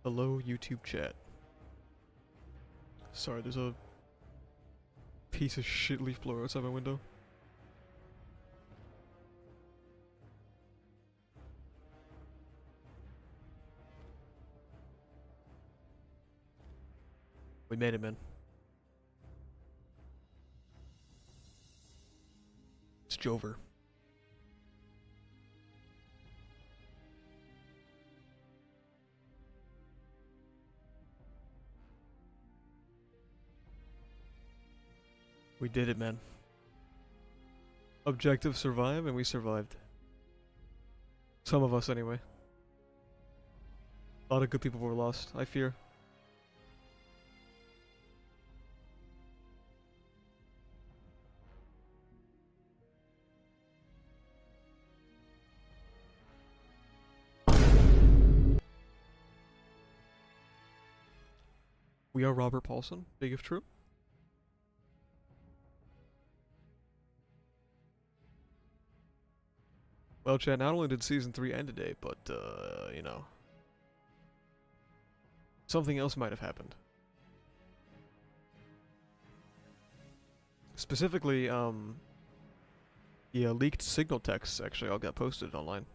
Hello, YouTube chat. Sorry, there's a piece of shit leaf blower outside my window. We made it, man. It's Jover. We did it, man. Objective survive, and we survived. Some of us, anyway. A lot of good people were lost, I fear. We are Robert Paulson, big if true. Well, chat, not only did Season 3 end today, but, you know. Something else might have happened. Specifically, the leaked signal texts actually all got posted online.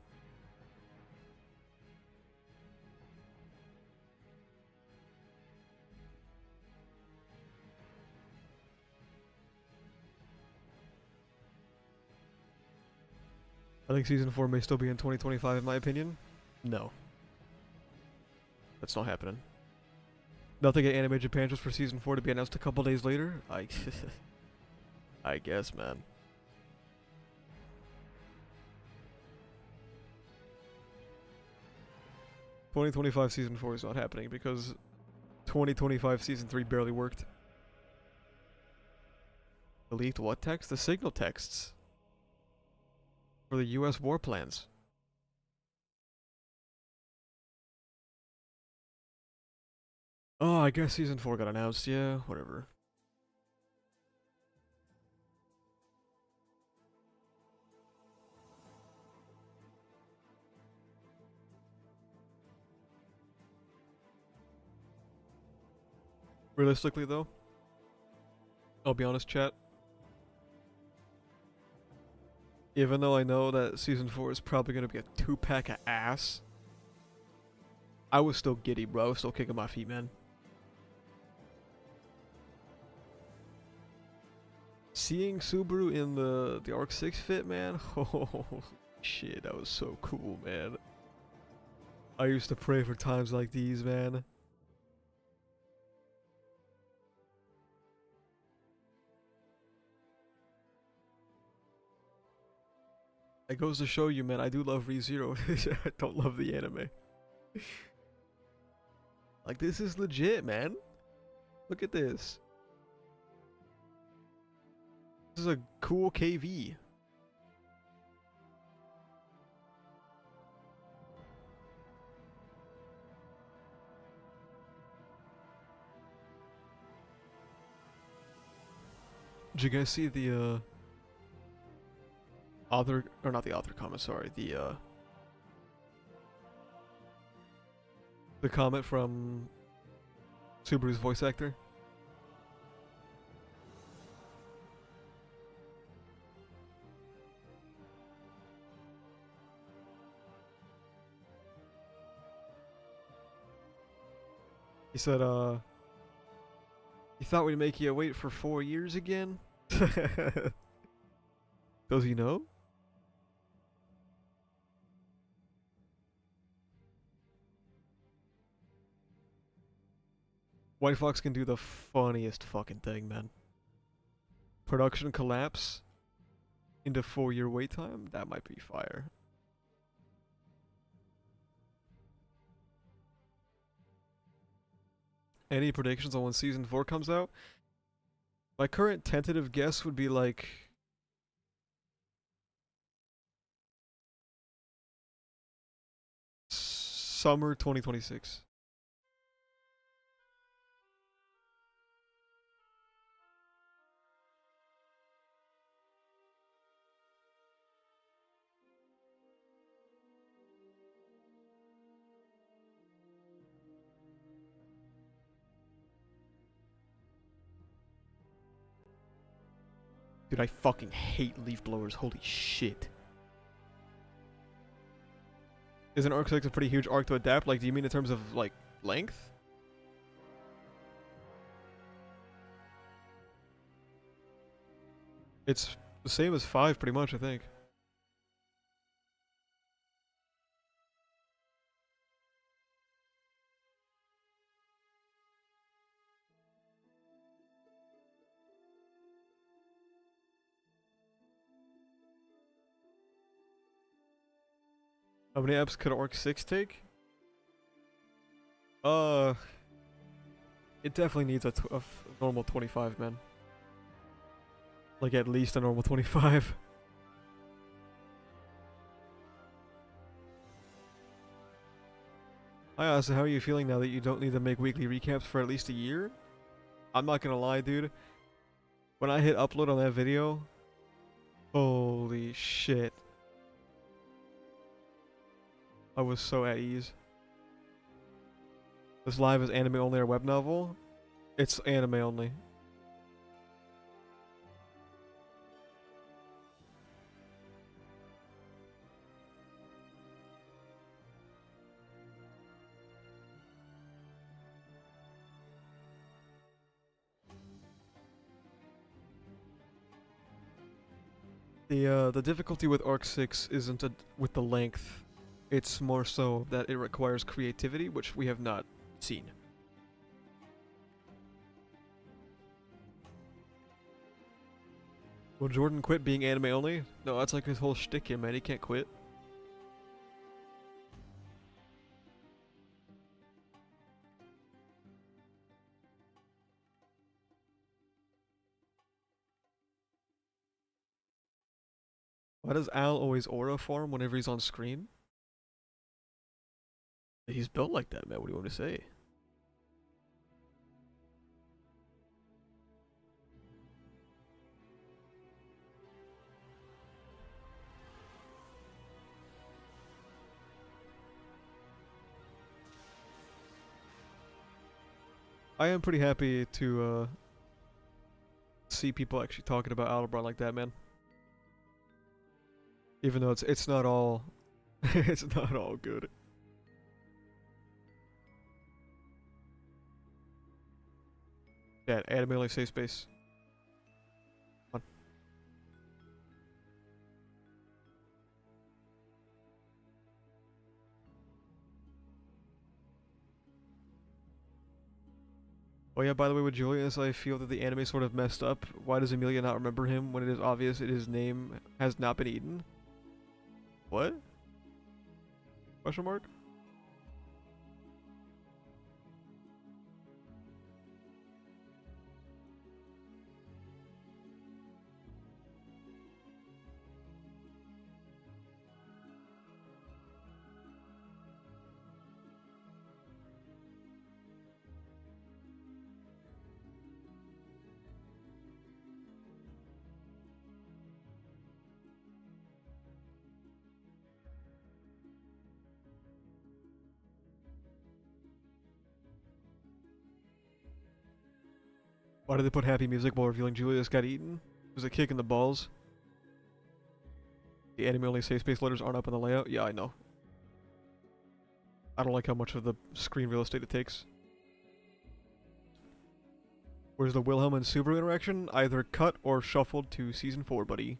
I think Season 4 may still be in 2025 in my opinion. No. That's not happening. Nothing at Anime Japan just for Season 4 to be announced a couple days later? I guess, man. "2025 Season 4 is not happening because 2025 Season 3 barely worked." The leaked what text? The signal texts. For the US war plans. Oh, I guess Season 4 got announced, yeah, whatever. Realistically, though, I'll be honest, chat. Even though I know that Season 4 is probably going to be a 2-pack of ass, I was still giddy, bro. I was still kicking my feet, man. Seeing Subaru in the Arc 6 fit, man. Oh, shit, that was so cool, man. I used to pray for times like these, man. It goes to show you, man, I do love ReZero. I don't love the anime. Like, this is legit, man. Look at this. This is a cool KV. Did you guys see the, author, or not the author comment, sorry, the comment from Subaru's voice actor? He said, "You thought we'd make you wait for 4 years again?" Does he know? White Fox can do the funniest fucking thing, man. Production collapse into 4-year wait time? That might be fire. Any predictions on when Season 4 comes out? My current tentative guess would be like... summer 2026. Dude, I fucking hate leaf blowers. Holy shit. Isn't Arc 6 a pretty huge arc to adapt? Like, do you mean in terms of, like, length? It's the same as 5, pretty much, I think. How many eps could Arc 6 take? Uh, it definitely needs a normal 25, man. Like, at least a normal 25. Hi, Asa, how are you feeling now that you don't need to make weekly recaps for at least a year? I'm not gonna lie, dude. When I hit upload on that video, holy shit. I was so at ease. This live is anime only or web novel? It's anime only. The difficulty with Arc 6 isn't with the length. It's more so that it requires creativity, which we have not seen. Will Jordan quit being anime only? No, that's like his whole shtick here, man. He can't quit. Why does Al always aura farm whenever he's on screen? He's built like that, man. What do you want me to say? I am pretty happy to see people actually talking about Aldebron like that, man. Even though it's not all it's not all good. Yeah, anime only safe space. Come on. Oh yeah, by the way, with Julius, I feel that the anime sort of messed up. Why does Emilia not remember him when it is obvious that his name has not been eaten? What? Question mark? Why did they put happy music while revealing Julius got eaten? It was a kick in the balls. The anime only safe space letters aren't up in the layout. Yeah, I know. I don't like how much of the screen real estate it takes. Where's the Wilhelm and Subaru interaction? Either cut or shuffled to season 4, buddy.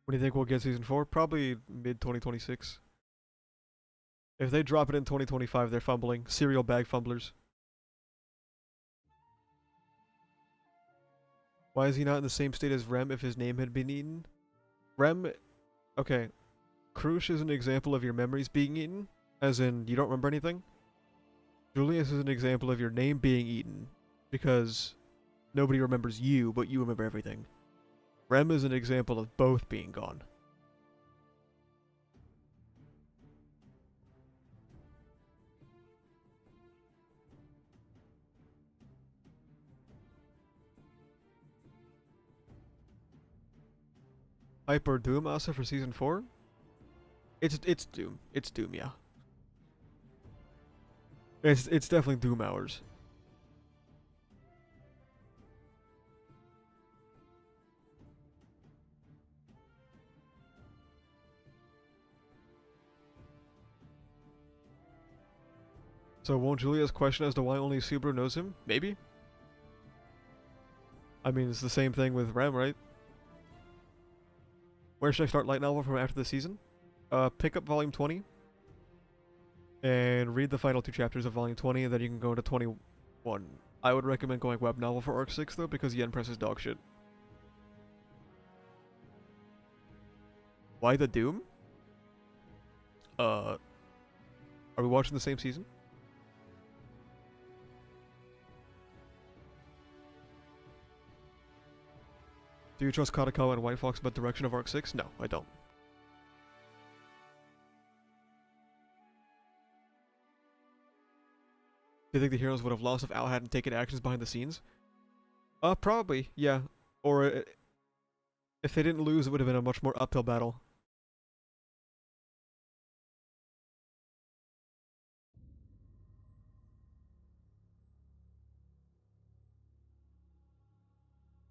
When do you think we'll get season 4? Probably mid-2026. If they drop it in 2025, they're fumbling. Cereal bag fumblers. Why is he not in the same state as Rem if his name had been eaten? Rem... Okay. Krush is an example of your memories being eaten. As in, you don't remember anything. Julius is an example of your name being eaten. Because nobody remembers you, but you remember everything. Rem is an example of both being gone. Hyper Doom also for season 4? It's Doom. It's Doom, yeah. It's definitely Doom hours. So won't Julius question as to why only Subaru knows him? Maybe. I mean, it's the same thing with Rem, right? Where should I start light novel from after the season? Pick up volume 20 and read the final 2 chapters of volume 20, and then you can go into 21. I would recommend going web novel for arc 6 though, because Yen Press is dog shit. Why the Doom? Are we watching the same season? Do you trust Katakawa and White Fox about direction of arc 6? No, I don't. Do you think the heroes would have lost if Al hadn't taken actions behind the scenes? Probably, yeah. Or if they didn't lose, it would have been a much more uphill battle.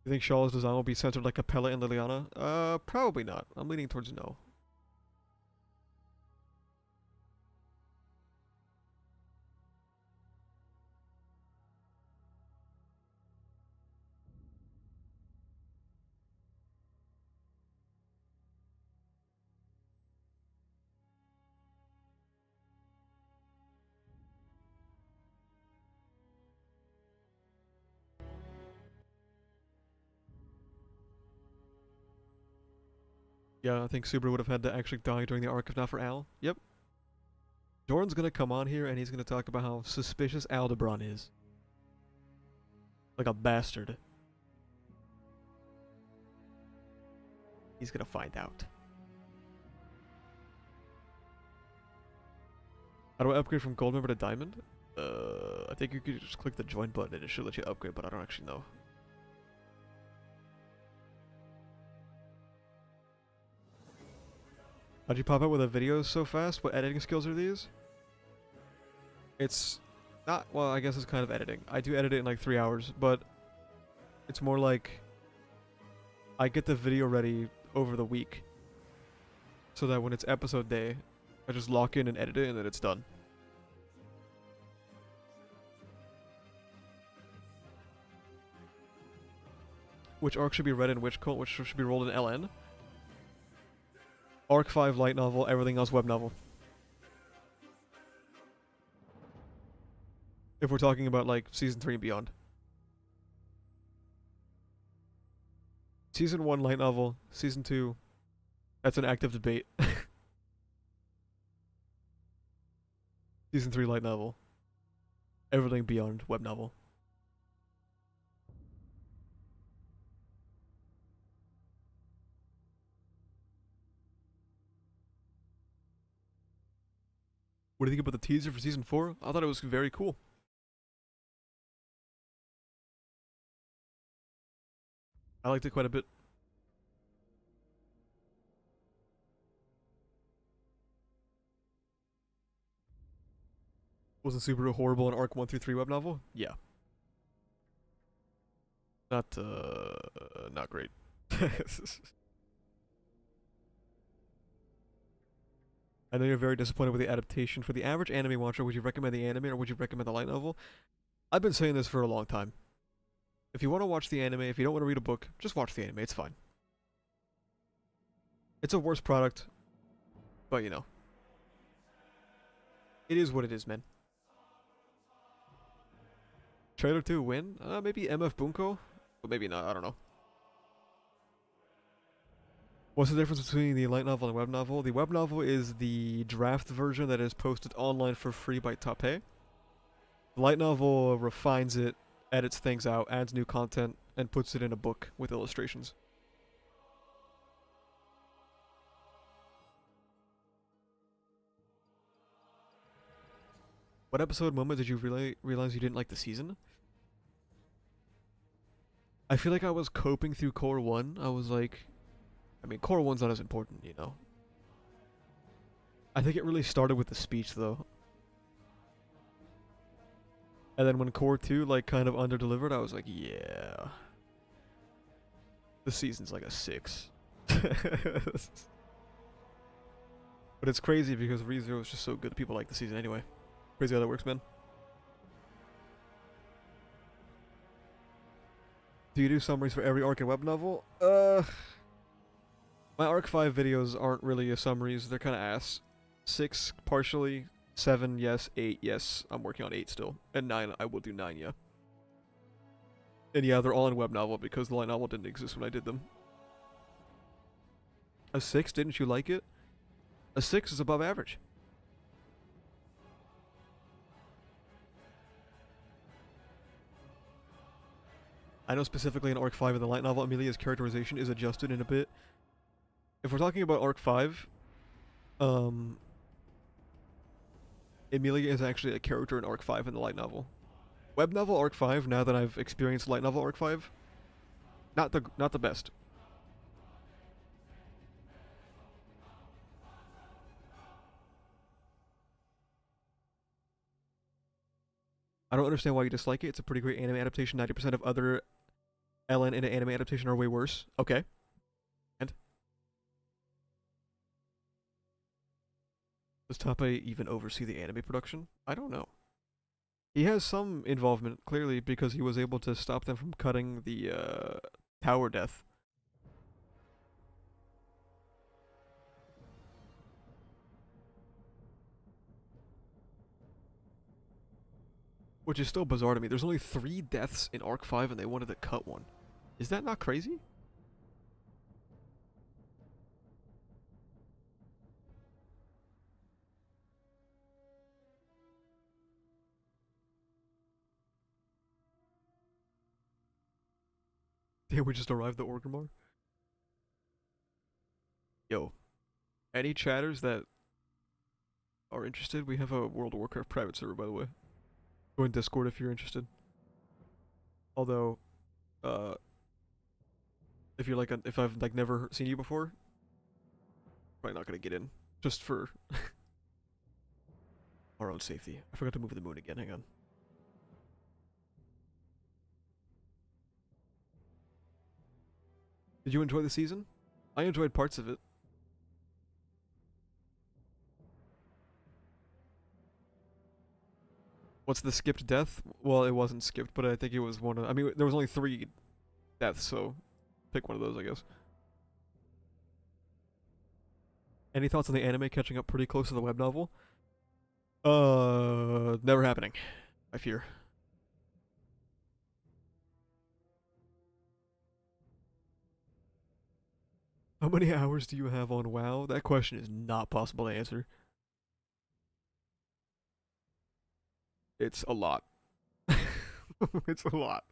You think Shaw's design will be centered like Capella and Liliana? Probably not. I'm leaning towards no. Yeah, I think Subaru would have had to actually die during the arc if not for Al. Yep. Jordan's gonna come on here and he's gonna talk about how suspicious Aldebaran is. Like a bastard. He's gonna find out. How do I upgrade from gold member to diamond? I think you could just click the join button and it should let you upgrade, but I don't actually know. How'd you pop out with a video so fast? What editing skills are these? It's not, well, I guess it's kind of editing. I do edit it in like 3 hours, but it's more like I get the video ready over the week so that when it's episode day, I just lock in and edit it and then it's done. Which arc should be read in which cult, which should be rolled in LN? Arc 5 light novel, everything else web novel. If we're talking about like season 3 and beyond. Season 1 light novel, season 2, that's an active debate. Season 3 light novel. Everything beyond web novel. What do you think about the teaser for season 4? I thought it was very cool. I liked it quite a bit. Wasn't Subaru horrible in arc 1 through 3 web novel? Yeah. Not great. I know you're very disappointed with the adaptation. For the average anime watcher, would you recommend the anime or would you recommend the light novel? I've been saying this for a long time. If you want to watch the anime, if you don't want to read a book, just watch the anime, it's fine. It's a worse product, but you know. It is what it is, man. Trailer 2 win? Maybe MF Bunko? But maybe not, I don't know. What's the difference between the light novel and web novel? The web novel is the draft version that is posted online for free by Tape. The light novel refines it, edits things out, adds new content, and puts it in a book with illustrations. What episode moment did you realize you didn't like the season? I feel like I was coping through Core 1. I was like, I mean, core one's not as important, you know. I think it really started with the speech though. And then when core 2 like kind of underdelivered, I was like, yeah. This season's like a 6. But it's crazy because ReZero is just so good. People like the season anyway. Crazy how that works, man. Do you do summaries for every arc and web novel? My arc 5 videos aren't really summaries. They're kind of ass. 6 partially, 7 yes, 8 yes. I'm working on 8 still, and 9 I will do 9 yeah. And yeah, they're all in web novel because the light novel didn't exist when I did them. A 6? Didn't you like it? A 6 is above average. I know specifically in Arc 5 of the light novel, Amelia's characterization is adjusted in a bit. If we're talking about Arc 5, Amelia is actually a character in Arc 5 in the light novel. Web novel Arc 5, now that I've experienced light novel Arc 5, not the best. I don't understand why you dislike it. It's a pretty great anime adaptation. 90% of other LN into anime adaptation are way worse. Okay. And? Does Tappe even oversee the anime production? I don't know. He has some involvement, clearly, because he was able to stop them from cutting the tower death. Which is still bizarre to me. There's only 3 deaths in Arc 5 and they wanted to cut one. Is that not crazy? Yeah, we just arrived at Orgrimmar. Yo, any chatters that are interested, we have a World of Warcraft private server, by the way. Join Discord if you're interested. Although, uh, if you're like, if I've like never seen you before, probably not gonna get in. Just for our own safety. I forgot to move the moon again, hang on. Did you enjoy the season? I enjoyed parts of it. What's the skipped death? Well, it wasn't skipped, but I think it was one of, I mean, there was only 3 deaths, so pick one of those, I guess. Any thoughts on the anime catching up pretty close to the web novel? Never happening, I fear. How many hours do you have on WoW? That question is not possible to answer. It's a lot. It's a lot.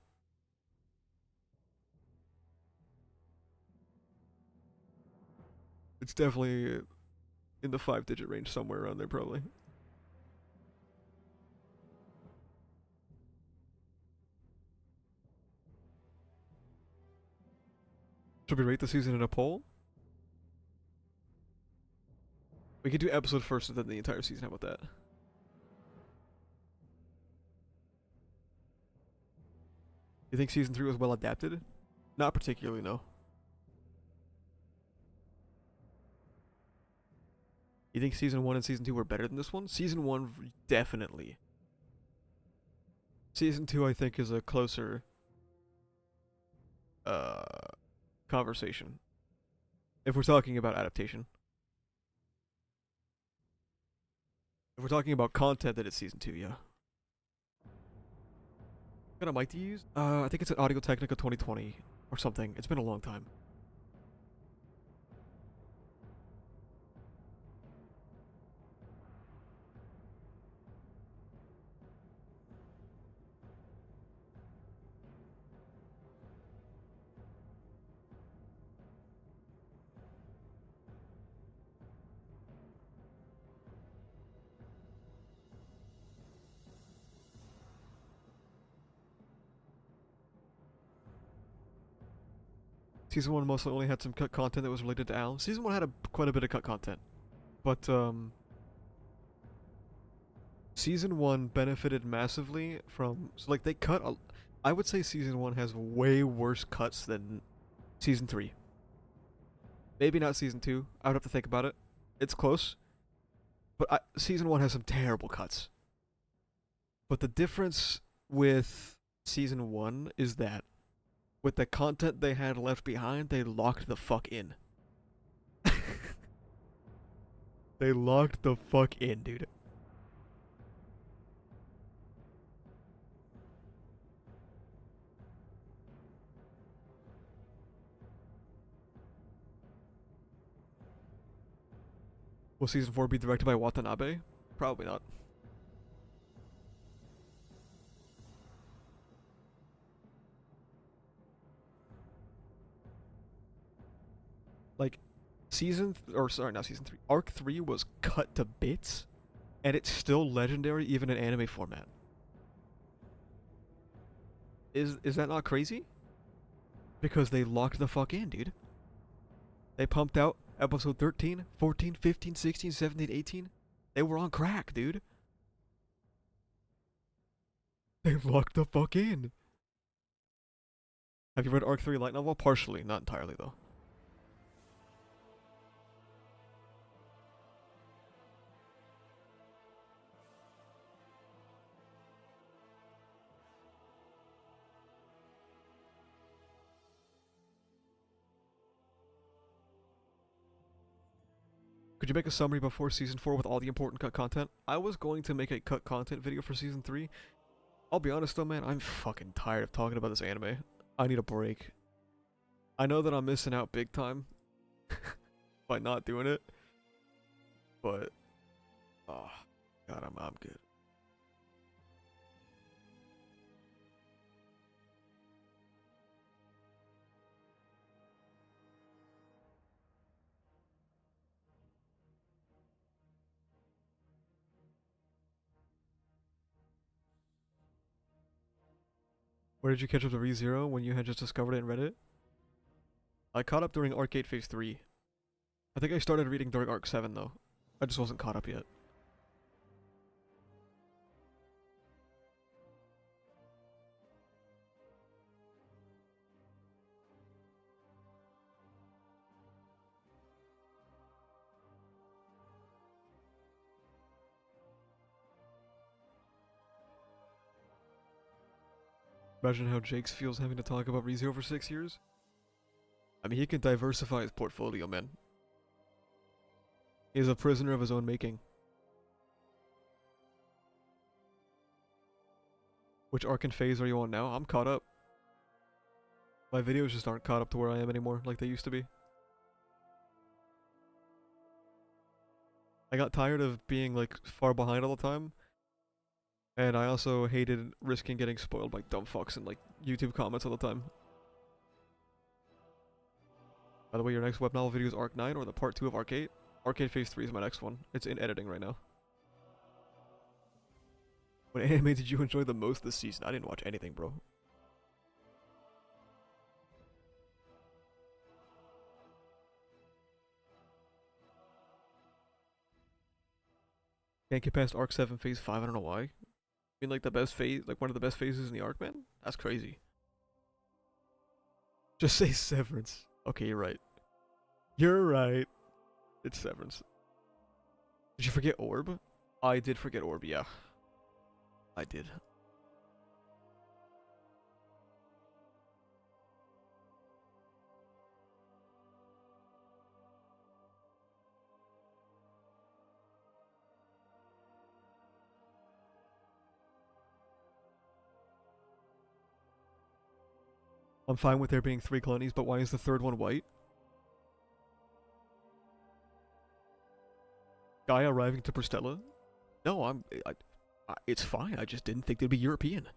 It's definitely in the 5-digit range somewhere around there, probably. Should we rate the season in a poll? We could do episode first and then the entire season. How about that? You think season 3 was well adapted? Not particularly, no. You think season 1 and season 2 were better than this one? Season 1, definitely. Season 2, I think, is a closer uh conversation. If we're talking about adaptation. If we're talking about content, then it's season 2, yeah. What kind of mic do you use? I think it's an Audio Technica 2020 or something. It's been a long time. Season 1 mostly only had some cut content that was related to Al. Season 1 had quite a bit of cut content. But, Season 1 benefited massively from... So, like, they cut... I would say Season 1 has way worse cuts than Season 3. Maybe not Season 2. I would have to think about it. It's close. But Season 1 has some terrible cuts. But the difference with Season 1 is that with the content they had left behind, they locked the fuck in. They locked the fuck in, dude. Will Season 4 be directed by Watanabe? Probably not. Like, not Season 3. Arc 3 was cut to bits, and it's still legendary even in anime format. Is that not crazy? Because they locked the fuck in, dude. They pumped out episode 13, 14, 15, 16, 17, 18. They were on crack, dude. They locked the fuck in. Have you read Arc 3 light novel? Partially, not entirely though. Could you make a summary before Season 4 with all the important cut content? I was going to make a cut content video for Season 3. I'll be honest though, man, I'm fucking tired of talking about this anime. I need a break. I know that I'm missing out big time by not doing it, but oh god, I'm good. Where did you catch up to ReZero when you had just discovered it and read it? I caught up during Arc 8 Phase 3. I think I started reading during Arc 7 though. I just wasn't caught up yet. Imagine how Jakes feels having to talk about ReZero for 6 years. I mean, he can diversify his portfolio, man. He is a prisoner of his own making. Which arc and phase are you on now? I'm caught up. My videos just aren't caught up to where I am anymore, like they used to be. I got tired of being, like, far behind all the time. And I also hated risking getting spoiled by dumb fucks and, like, YouTube comments all the time. By the way, your next web novel video is Arc 9 or the part 2 of Arc 8? Arc 8 Phase 3 is my next one. It's in editing right now. What anime did you enjoy the most this season? I didn't watch anything, bro. Can't get past Arc 7 Phase 5, I don't know why. I mean, like, the best phase, like, one of the best phases in the arc, man? That's crazy. Just say Severance. Okay, you're right. You're right. It's Severance. Did you forget Orb? I did forget Orb, yeah. I did. I'm fine with there being 3 colonies, but why is the third one white? Guy arriving to Pristella? No, it's fine. I just didn't think they'd be European.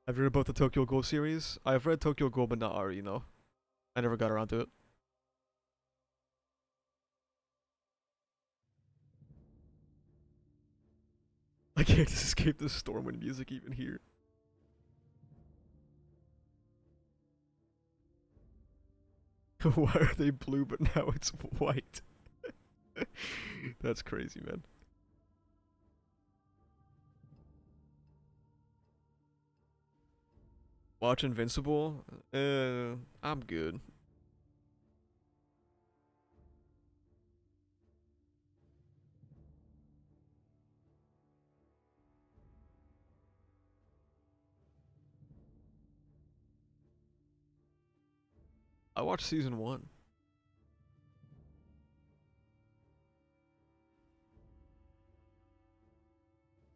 Have you read about the Tokyo Ghoul series? I've read Tokyo Ghoul, but not Ari, no. I never got around to it. I can't just escape the Stormwind music even here. Why are they blue but now it's white? That's crazy, man. Watch Invincible? I'm good. I watched season 1.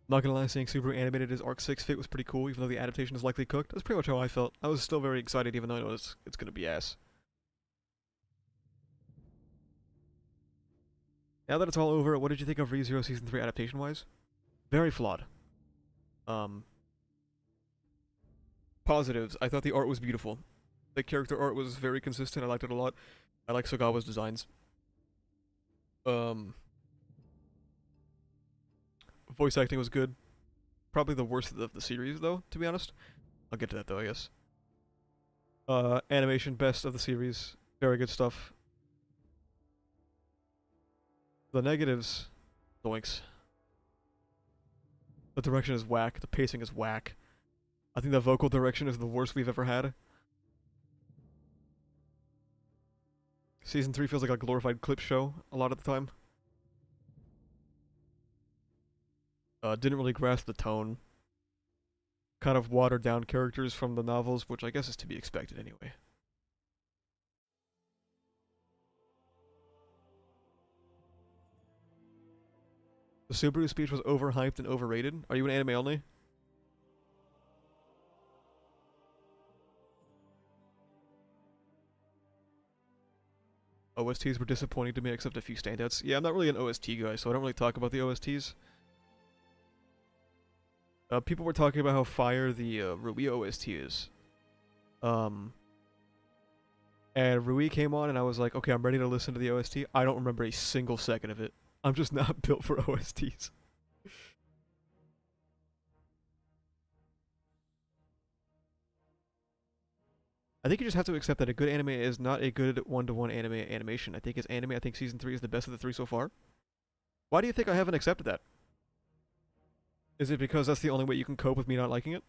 Not gonna lie, seeing Subaru animated as Arc 6 fit was pretty cool, even though the adaptation is likely cooked. That's pretty much how I felt. I was still very excited, even though I know it's gonna be ass. Now that it's all over, what did you think of ReZero Season 3 adaptation-wise? Very flawed. Um, Positives. I thought the art was beautiful. The character art was very consistent. I liked it a lot. I like Sagawa's designs. Um, Voice acting was good. Probably the worst of the series, though, to be honest. I'll get to that, though, I guess. Animation, best of the series. Very good stuff. The negatives, doinks. The direction is whack. The pacing is whack. I think the vocal direction is the worst we've ever had. Season 3 feels like a glorified clip show a lot of the time. Didn't really grasp the tone. Kind of watered down characters from the novels, which I guess is to be expected anyway. The Subaru speech was overhyped and overrated. Are you an anime only? OSTs were disappointing to me except a few standouts. Yeah, I'm not really an OST guy, so I don't really talk about the OSTs. People were talking about how fire the Rui OST is. And Rui came on and I was like, okay, I'm ready to listen to the OST. I don't remember a single second of it. I'm just not built for OSTs. I think you just have to accept that a good anime is not a good one-to-one anime animation. I think it's anime. I think season 3 is the best of the 3 so far. Why do you think I haven't accepted that? Is it because that's the only way you can cope with me not liking it?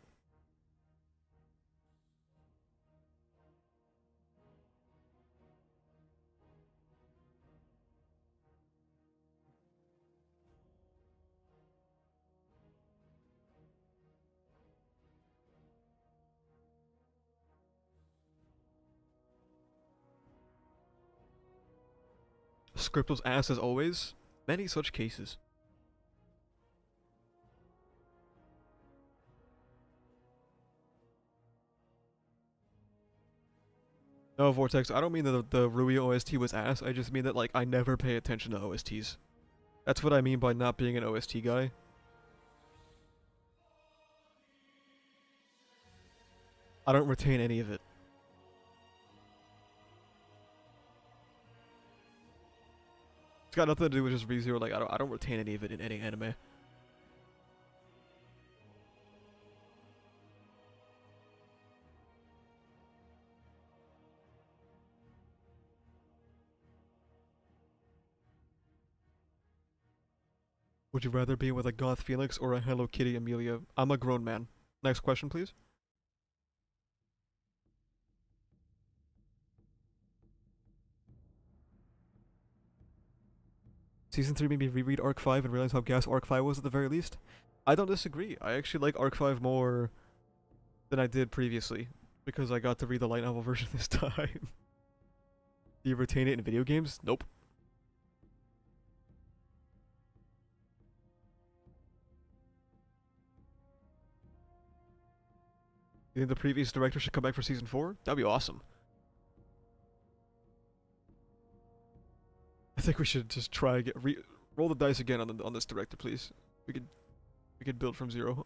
Script was ass as always. Many such cases. No, Vortex, I don't mean that the Rui OST was ass, I just mean that, like, I never pay attention to OSTs. That's what I mean by not being an OST guy. I don't retain any of it. It's got nothing to do with just ReZero, like, I don't retain any of it in any anime. Would you rather be with a goth Phoenix or a Hello Kitty Amelia? I'm a grown man. Next question, please. Season 3 made me reread Arc 5 and realize how gas Arc 5 was at the very least. I don't disagree. I actually like Arc 5 more than I did previously, because I got to read the light novel version this time. Do you retain it in video games? Nope. You think the previous director should come back for season 4? That'd be awesome. I think we should just try and roll the dice again on this director, please. We could build from zero.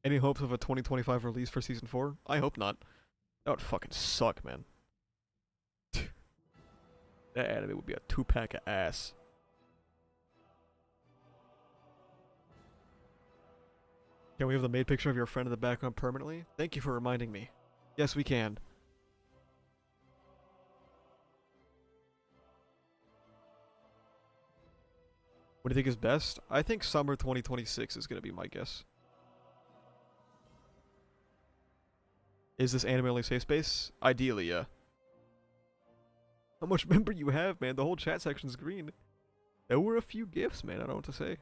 Any hopes of a 2025 release for season 4? I hope not. That would fucking suck, man. That anime would be a 2-pack of ass. Can we have the maid picture of your friend in the background permanently? Thank you for reminding me. Yes, we can. What do you think is best? I think summer 2026 is going to be my guess. Is this anime only safe space? Ideally, yeah. How much member you have, man? The whole chat section's green. There were a few gifts, man. I don't know what to say.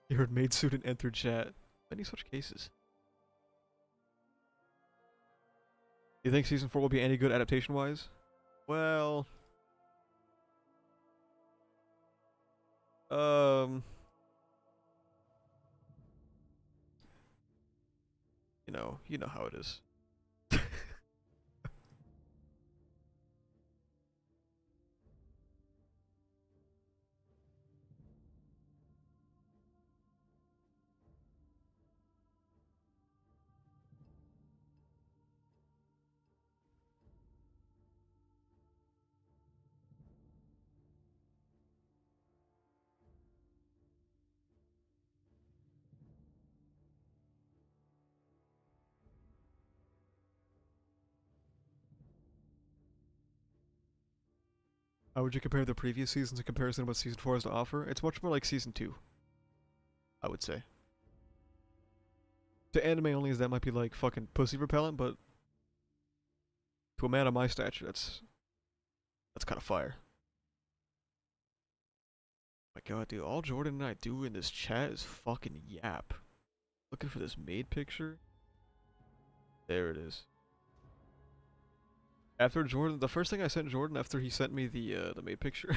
You heard maid suit and entered chat. Many such cases. Do you think season 4 will be any good adaptation-wise? Well... You know how it is. How would you compare the previous seasons in comparison to what season 4 has to offer? It's much more like season 2, I would say. To anime only, that might be like fucking pussy repellent, but to a man of my stature, that's kind of fire. My god, dude, all Jordan and I do in this chat is fucking yap. Looking for this maid picture. There it is. After Jordan, the first thing I sent Jordan after he sent me the maid picture,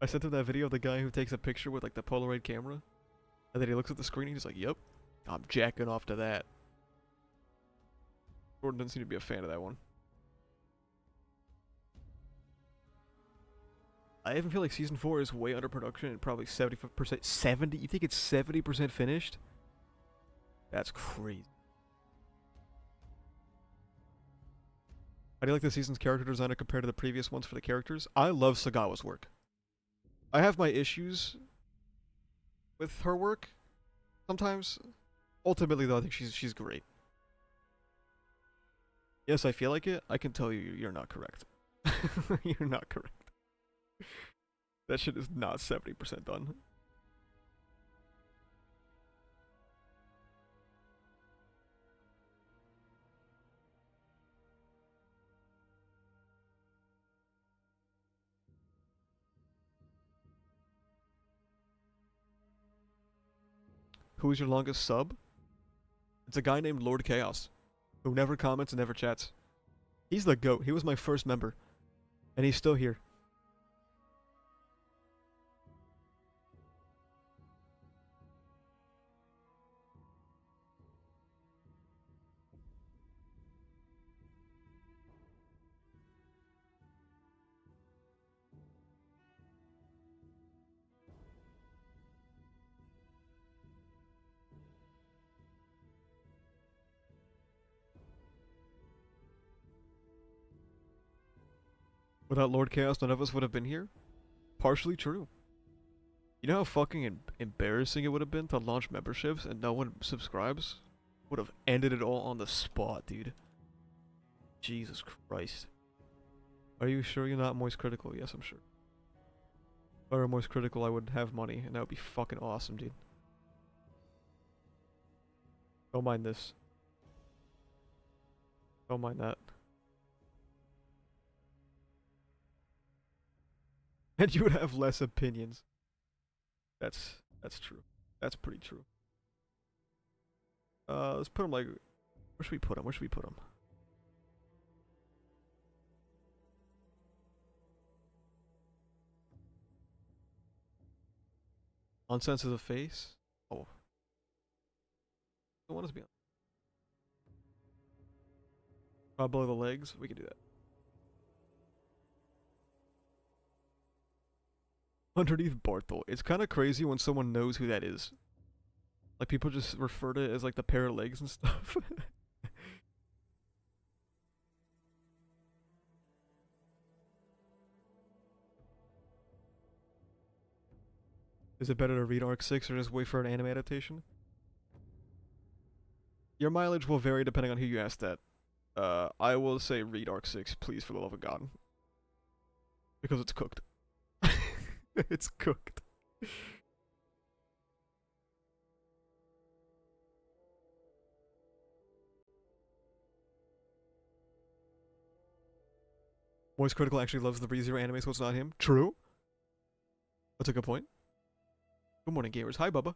I sent him that video of the guy who takes a picture with like the Polaroid camera, and then he looks at the screen and he's like, "Yep, I'm jacking off to that." Jordan doesn't seem to be a fan of that one. I even feel like season 4 is way under production and probably 75%. 70? You think it's 70% finished? That's crazy. How do you like the season's character designer compared to the previous ones for the characters? I love Sagawa's work. I have my issues with her work sometimes. Ultimately, though, I think she's great. Yes, I feel like it. I can tell you, you're not correct. You're not correct. That shit is not 70% done. Who is your longest sub? It's a guy named Lord Chaos, who never comments and never chats. He's the GOAT. He was my first member, and he's still here. Without Lord Chaos, none of us would have been here? Partially true. You know how fucking embarrassing it would have been to launch memberships and no one subscribes? Would have ended it all on the spot, dude. Jesus Christ. Are you sure you're not Moist Critical? Yes, I'm sure. If I were Moist Critical, I would have money, and that would be fucking awesome, dude. Don't mind this. Don't mind that. And you would have less opinions. That's true. That's pretty true. Let's put him like... Where should we put him? Where should we put him? On sense of the face? Oh. I want us to be on. Below the legs? We can do that. Underneath Barthel. It's kind of crazy when someone knows who that is. Like, people just refer to it as, like, the pair of legs and stuff. Is it better to read Arc 6 or just wait for an anime adaptation? Your mileage will vary depending on who you ask that. I will say read Arc 6, please, for the love of God. Because it's cooked. It's cooked. Moist Critical actually loves the ReZero anime, so it's not him. True. That's a good point. Good morning, gamers. Hi, Bubba.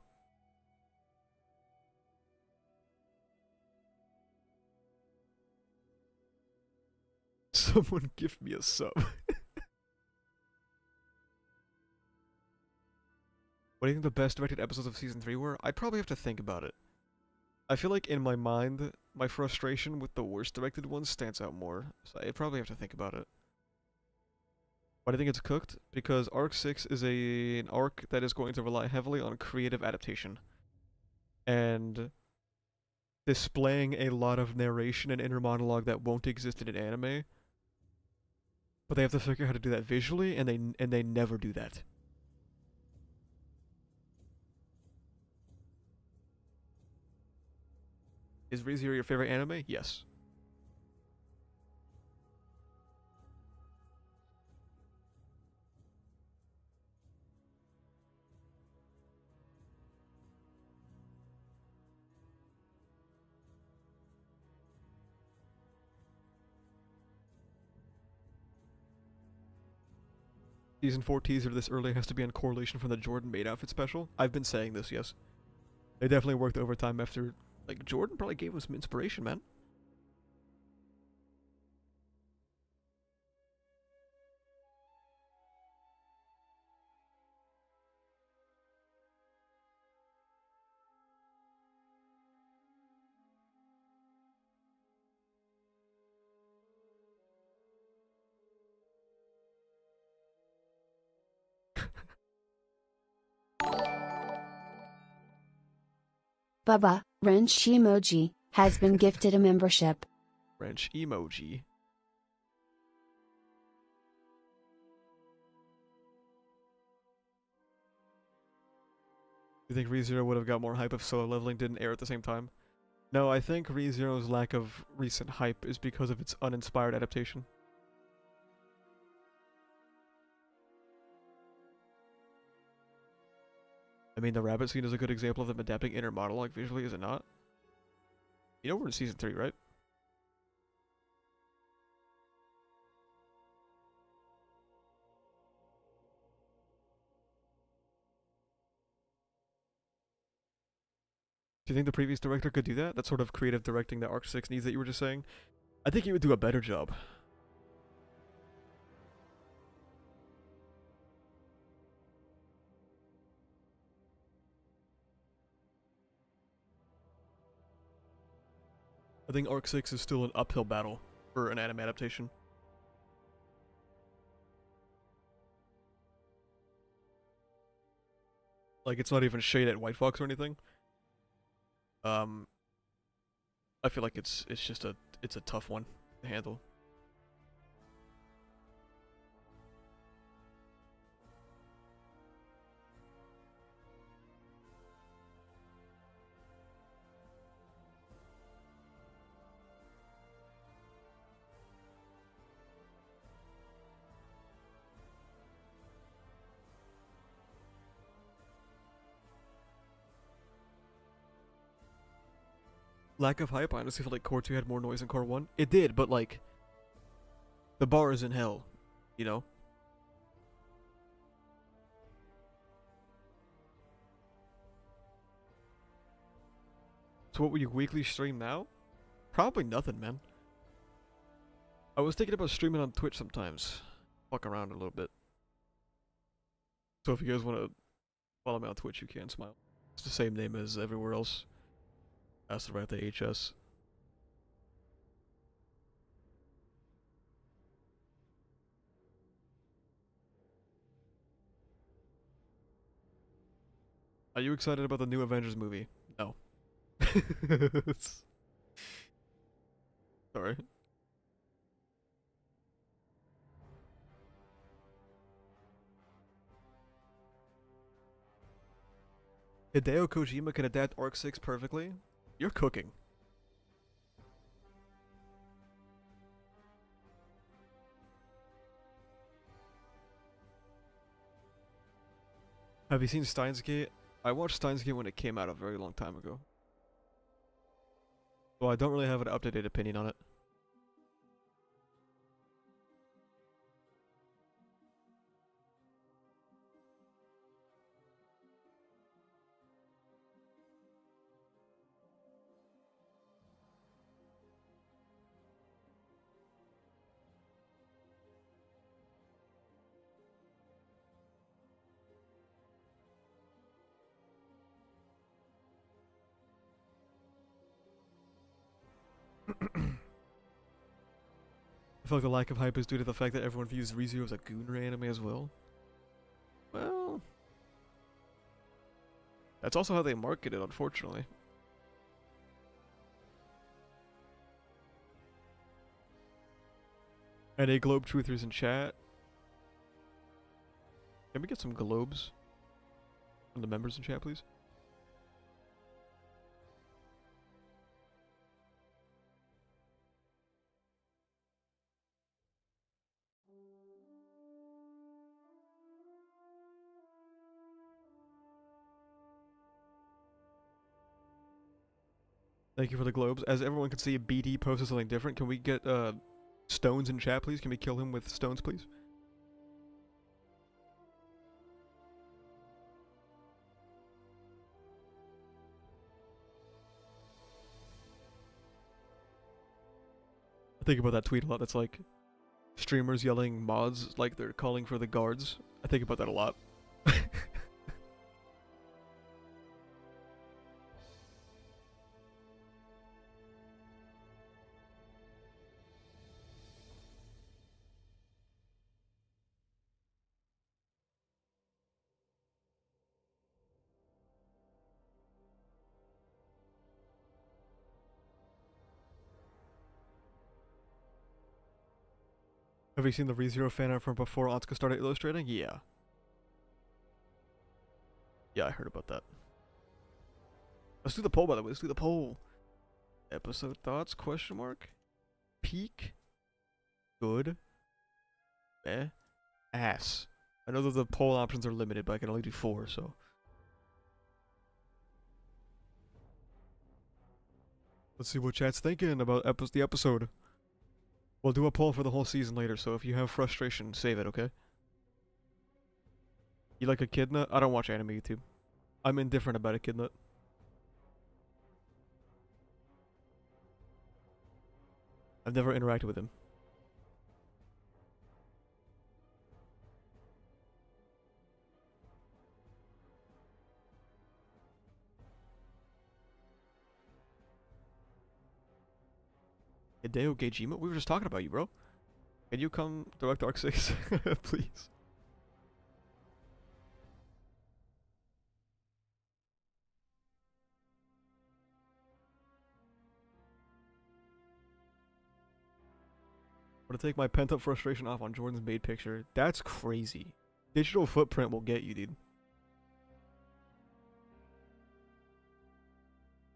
Someone give me a sub. What do you think the best directed episodes of Season 3 were? I'd probably have to think about it. I feel like in my mind, my frustration with the worst directed ones stands out more, so I'd probably have to think about it. Why do you think it's cooked? Because Arc 6 is an arc that is going to rely heavily on creative adaptation. And displaying a lot of narration and inner monologue that won't exist in an anime. But they have to figure out how to do that visually, and they never do that. Is ReZero your favorite anime? Yes. Season 4 teaser this early has to be in correlation from the Jordan Maid outfit special. I've been saying this, yes. They definitely worked overtime after, like, Jordan probably gave them some inspiration, man. Bubba, Wrench Emoji, has been gifted a membership. Wrench Emoji. You think ReZero would have got more hype if Solo Leveling didn't air at the same time? No, I think ReZero's lack of recent hype is because of its uninspired adaptation. I mean, the rabbit scene is a good example of them adapting inner monologue visually, is it not? You know we're in Season 3, right? Do you think the previous director could do that? That sort of creative directing that Arc 6 needs that you were just saying? I think he would do a better job. I think Arc 6 is still an uphill battle for an anime adaptation. Like, it's not even shade at White Fox or anything. I feel like it's just a tough one to handle. Lack of hype, I honestly feel like Core 2 had more noise than Core 1. It did, but like, the bar is in hell, you know? So what will you weekly stream now? Probably nothing, man. I was thinking about streaming on Twitch sometimes. Fuck around a little bit. So if you guys want to Follow me on Twitch, you can smile. It's the same name as everywhere else. That's the right the HS. Are you excited about the new Avengers movie? No. Sorry. Hideo Kojima can adapt Arc 6 perfectly? You're cooking. Have you seen Steins Gate? I watched Steins Gate when it came out a very long time ago. Well, I don't really have an updated opinion on it. I feel like the lack of hype is due to the fact that everyone views ReZero as a Gooner anime as well. Well, that's also how they market it, unfortunately. Any Globe Truthers in chat? Can we get some globes from the members in chat, please? Thank you for the globes. As everyone can see, BD posted something different. Can we get stones in chat, please? Can we kill him with stones, please? I think about that tweet a lot. That's like streamers yelling mods like they're calling for the guards. I think about that a lot. Have you seen the ReZero fan art from before Atsuka started illustrating? Yeah. Yeah, I heard about that. Let's do the poll, by the way. Let's do the poll. Episode thoughts? Question mark. Peak. Good. Eh. Ass. I know that the poll options are limited, but I can only do 4, so. Let's see what chat's thinking about the episode. We'll do a poll for the whole season later, so if you have frustration, save it, okay? You like Echidna? I don't watch anime YouTube. I'm indifferent about Echidna. I've never interacted with him. Hideo Kojima? We were just talking about you, bro. Can you come direct Arc 6? Please. I'm gonna take my pent-up frustration off on Jordan's maid picture. That's crazy. Digital footprint will get you, dude.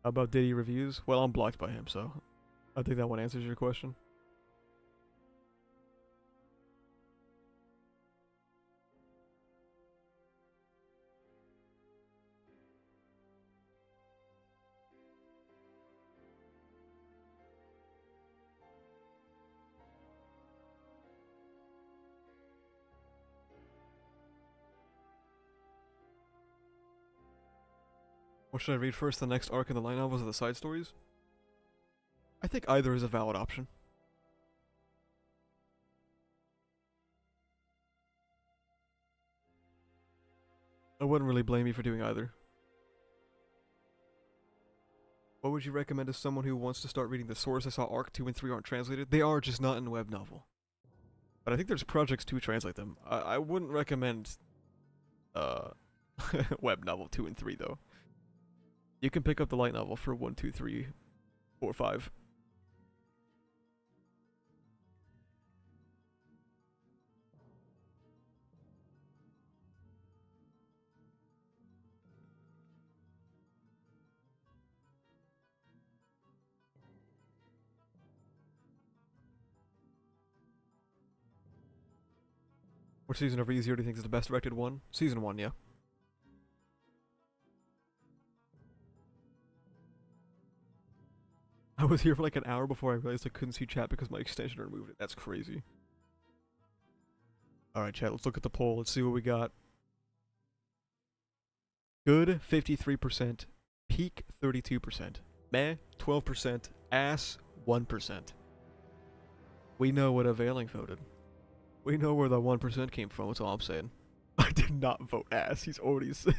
How about Diddy reviews? Well, I'm blocked by him, so I think that one answers your question. What should I read first? The next arc in the line novels or the side stories? I think either is a valid option. I wouldn't really blame you for doing either. What would you recommend to someone who wants to start reading the source? I saw Arc 2 and 3 aren't translated. They are, just not in web novel. But I think there's projects to translate them. I wouldn't recommend uh web novel 2 and 3 though. You can pick up the light novel for 1, 2, 3, 4, 5. Which season of ReZero do you think is the best directed one? Season 1, yeah. I was here for like an hour before I realized I couldn't see chat because my extension removed it. That's crazy. Alright, chat, let's look at the poll. Let's see what we got. Good, 53%. Peak, 32%. Meh, 12%. Ass, 1%. We know what Availing voted. We know where the 1% came from, that's all I'm saying. I did not vote ass, he's already said.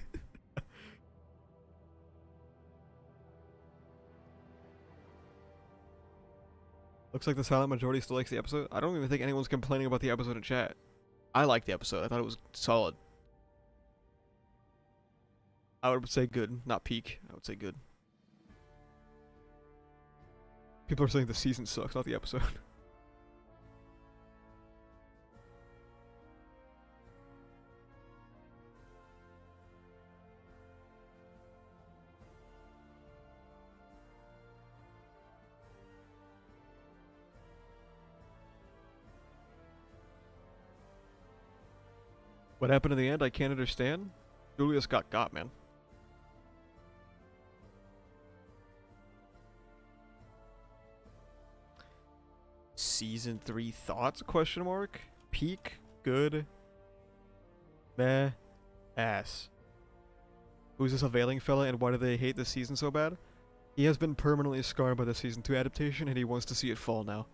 Looks like the silent majority still likes the episode. I don't even think anyone's complaining about the episode in chat. I liked the episode, I thought it was solid. I would say good, not peak. I would say good. People are saying the season sucks, not the episode. What happened in the end, I can't understand. Julius got, man. Season 3 thoughts, question mark? Peak, good, meh, ass. Who's this Availing fella and why do they hate this season so bad? He has been permanently scarred by the season 2 adaptation and he wants to see it fall now.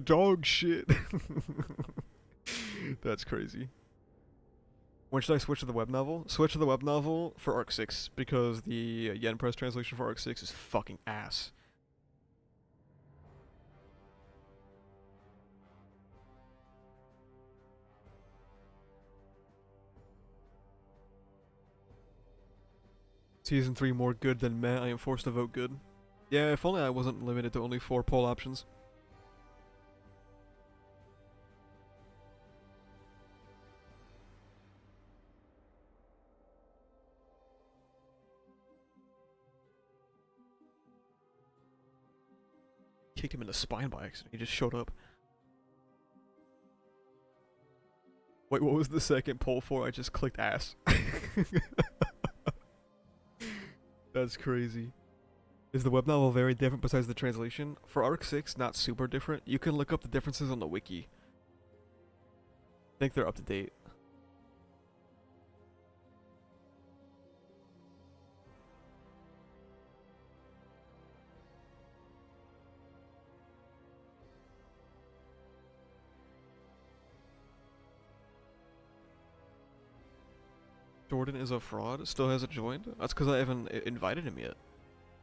Dog shit. That's crazy. When should I switch to the web novel? Switch to the web novel for Arc 6 because the Yen Press translation for Arc 6 is fucking ass. Season 3 more good than meh. I am forced to vote good. Yeah, if only I wasn't limited to only 4 poll options. Kicked him in the spine by accident. He just showed up. Wait, what was the second poll for? I just clicked ass. That's crazy. Is the web novel very different besides the translation? For Arc 6, not super different. You can look up the differences on the wiki. I think they're up to date. Jordan is a fraud? Still hasn't joined? That's because I haven't invited him yet.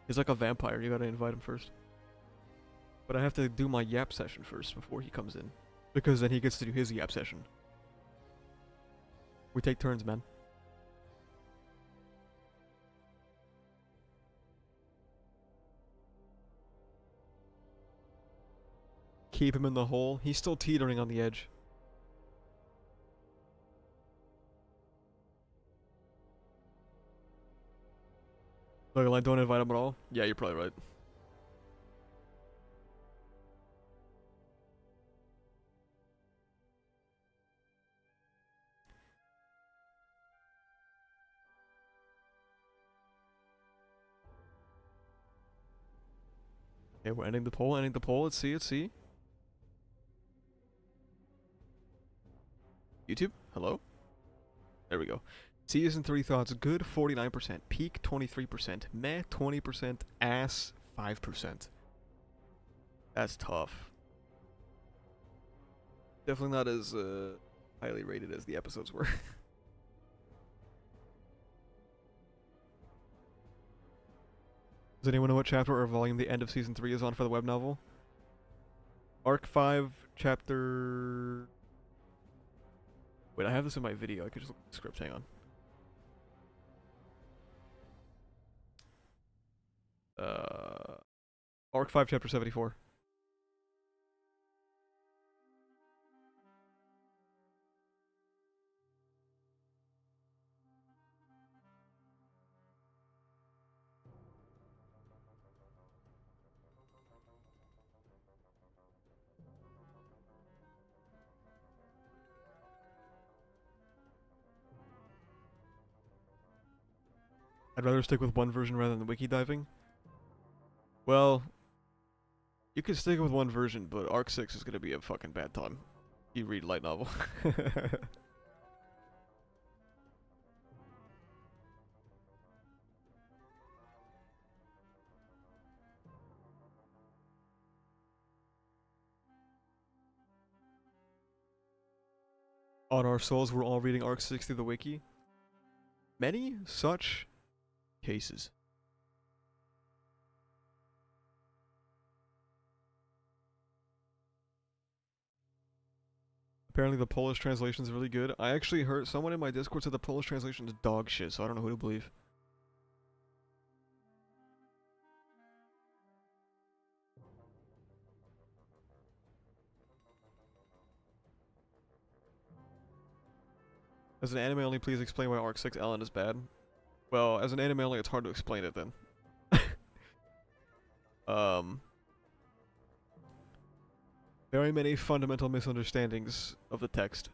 He's like a vampire, you gotta invite him first. But I have to do my yap session first before he comes in. Because then he gets to do his yap session. We take turns, man. Keep him in the hole. He's still teetering on the edge. Like, I don't invite him at all? Yeah, you're probably right. Okay, we're ending the poll, Let's see, let's see. YouTube? Hello? There we go. Season 3 thoughts, good 49%, peak 23%, meh 20%, ass 5%. That's tough. Definitely not as highly rated as the episodes were. Does anyone know what chapter or volume the end of Season 3 is on for the web novel? Arc 5, chapter... Wait, I have this in my video. I could just look at the script. Hang on. Arc 5, chapter 74. I'd rather stick with one version rather than wiki diving. Well, you could stick with one version, but Arc 6 is going to be a fucking bad time. You read light novel. On our souls, we're all reading Arc 6 through the wiki. Many such cases. Apparently the Polish translation is really good. I actually heard someone in my Discord said the Polish translation is dog shit, so I don't know who to believe. As an anime only, please explain why Arc 6 Ellen is bad. Well, as an anime only, it's hard to explain it then. Very many fundamental misunderstandings of the text.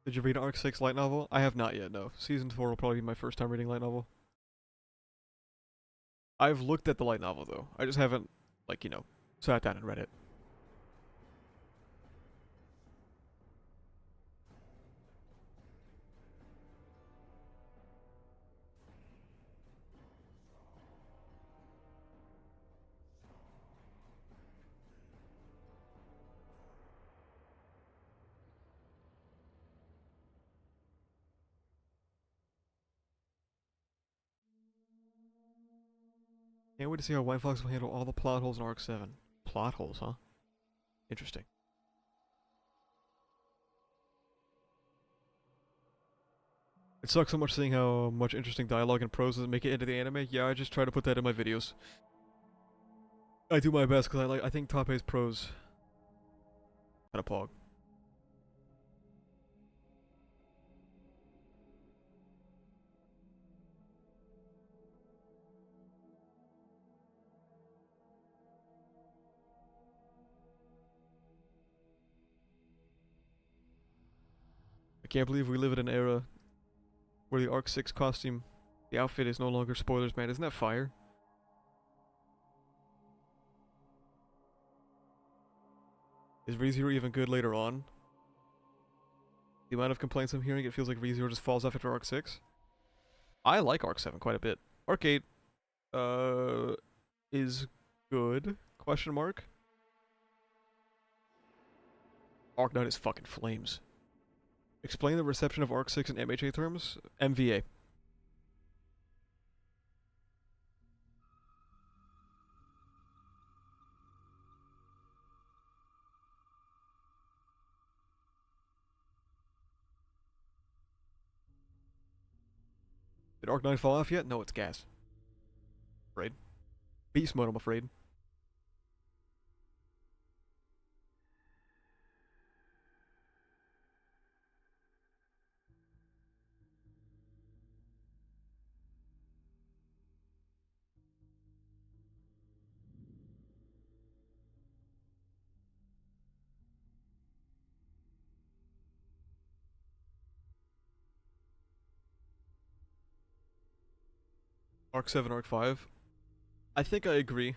Did you read Arc 6 light novel? I have not yet, no. Season 4 will probably be my first time reading light novel. I've looked at the light novel, though. I just haven't, like, you know, sat down and read it. Can't wait to see how White Fox will handle all the plot holes in Arc 7. Plot holes, huh? Interesting. It sucks so much seeing how much interesting dialogue and prose doesn't make it into the anime. Yeah, I just try to put that in my videos. I do my best because I think Tape's prose kind of pog. I can't believe we live in an era where the Arc 6 costume, the outfit is no longer spoilers, man. Isn't that fire? Is ReZero even good later on? The amount of complaints I'm hearing, it feels like ReZero just falls off after Arc 6. I like Arc 7 quite a bit. Arc 8, is good? Question mark. Arc 9 is fucking flames. Explain the reception of Arc 6 in MHA terms. MVA. Did Arc 9 fall off yet? No, it's gas. Afraid. Beast mode, I'm afraid. Arc 7, Arc 5. I think I agree.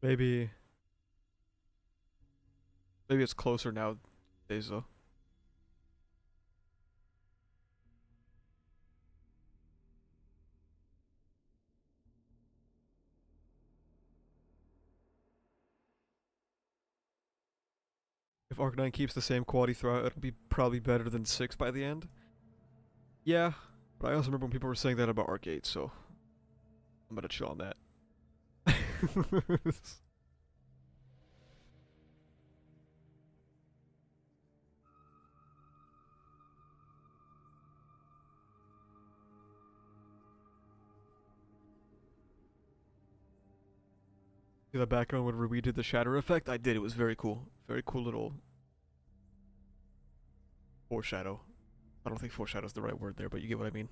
Maybe it's closer nowadays though. If Arc 9 keeps the same quality throughout, it'll be probably better than 6 by the end. Yeah, but I also remember when people were saying that about Arc 8, so I'm gonna chill on that. See the background when we did the shatter effect? I did, it was very cool. Very cool little foreshadow. I don't think foreshadow is the right word there, but you get what I mean.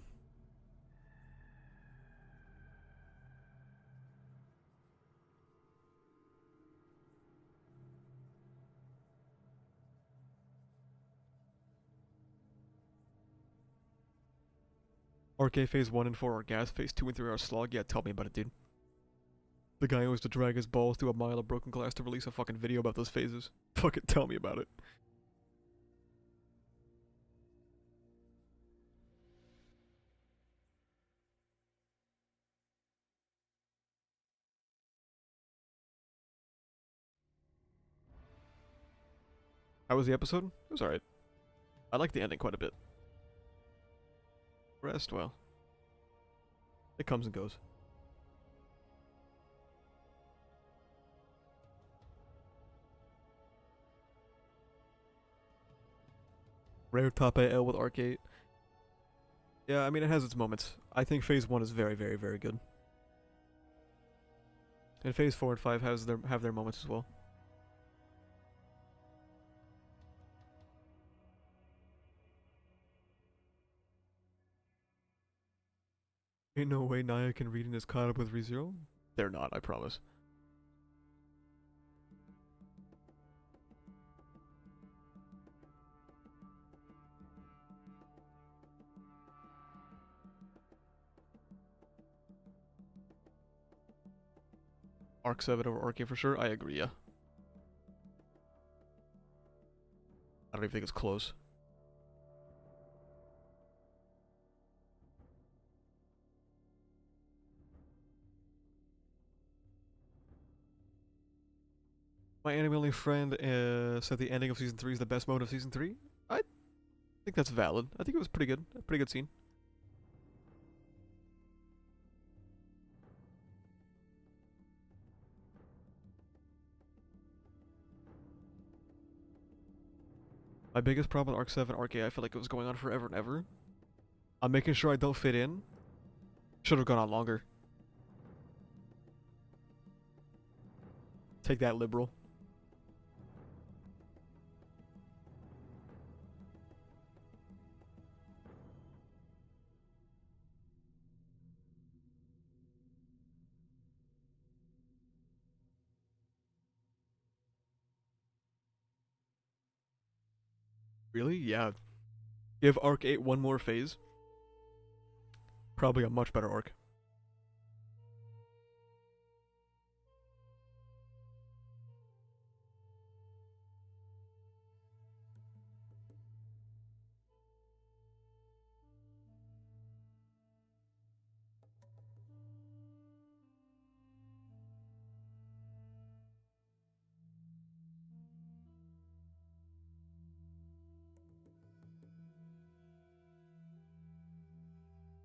Arc phase 1 and 4 are gas, phase 2 and 3 are slog. Yeah, tell me about it, dude. The guy who has to drag his balls through a mile of broken glass to release a fucking video about those phases. Fucking tell me about it. How was the episode? It was alright. I liked the ending quite a bit. Rest, well. It comes and goes. Rare top AL with Arc 8. Yeah, I mean, it has its moments. I think phase 1 is very, very, very good. And phase 4 and 5 have their moments as well. Ain't no way Naya can read and is caught up with ReZero? They're not, I promise. Arc 7 over Arc 8 for sure? I agree, yeah. I don't even think it's close. My anime-only friend said the ending of Season 3 is the best mode of Season 3. I think that's valid. I think it was pretty good. A pretty good scene. My biggest problem with Arc 7 Arc 8, I feel like it was going on forever and ever. I'm making sure I don't fit in. Should have gone on longer. Take that, liberal. Really? Yeah. Give Arc 8 one more phase. Probably a much better arc.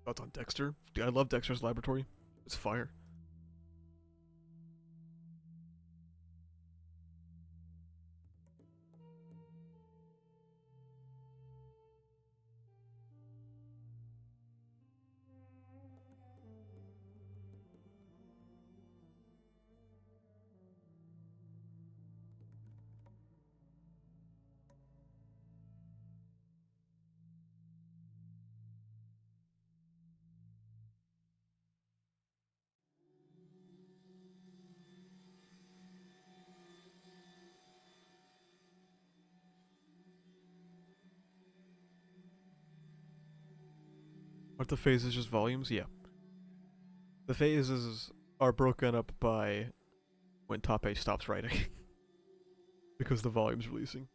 Thoughts on Dexter? Dude, I love Dexter's Laboratory. It's fire. Aren't the phases just volumes? Yeah. The phases are broken up by when Tape stops writing. Because the volume's releasing.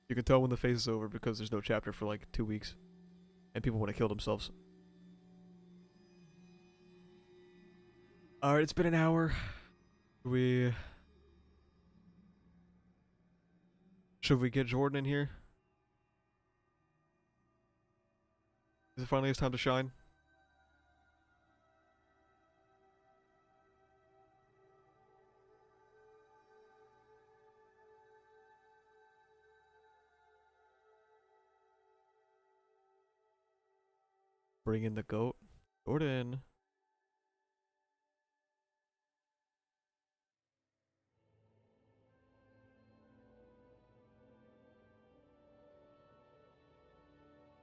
You can tell when the phase is over because there's no chapter for like 2 weeks. And people want to kill themselves. Alright, it's been an hour. Should we get Jordan in here? Is it finally his time to shine? Bring in the goat. Jordan.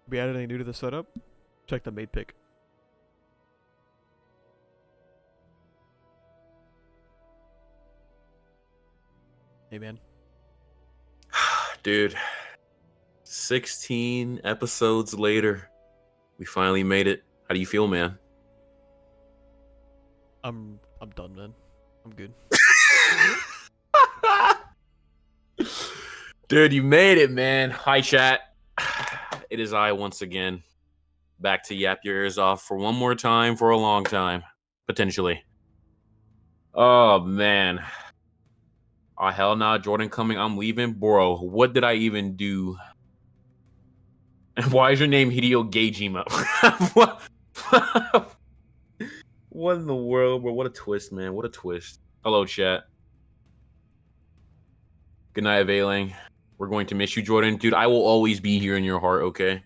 We added anything new to the setup? Check the mate pick. Hey man. Dude, 16 episodes later, we finally made it. How do you feel, man? I'm done, man. I'm good. Dude, you made it, man. Hi, chat. It is I once again. Back to yap your ears off for one more time for a long time. Potentially. Oh, man. Oh, hell nah. Jordan coming. I'm leaving. Bro, what did I even do? And why is your name Hideo Gejima? What? What in the world, bro? What a twist, man. What a twist. Hello, chat. Good night, Availing. We're going to miss you, Jordan. Dude, I will always be here in your heart, okay?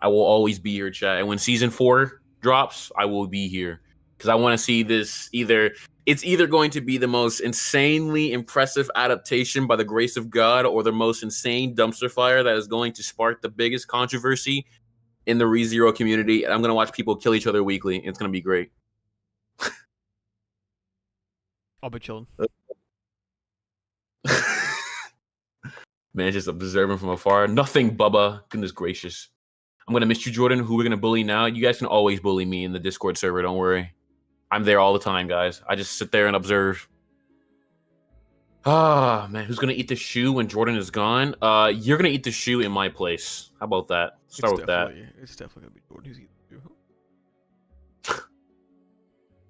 I will always be here, chat. And when season 4 drops, I will be here. Because I want to see this it's either going to be the most insanely impressive adaptation by the grace of God or the most insane dumpster fire that is going to spark the biggest controversy in the ReZero community. And I'm going to watch people kill each other weekly. It's going to be great. I'll be chilling. Man, just observing from afar. Nothing, Bubba. Goodness gracious. I'm going to miss you, Jordan. Who we're going to bully now? You guys can always bully me in the Discord server. Don't worry. I'm there all the time, guys. I just sit there and observe. Ah, man. Who's going to eat the shoe when Jordan is gone? You're going to eat the shoe in my place. How about that? Start with that. It's definitely going to be Jordan who's eating the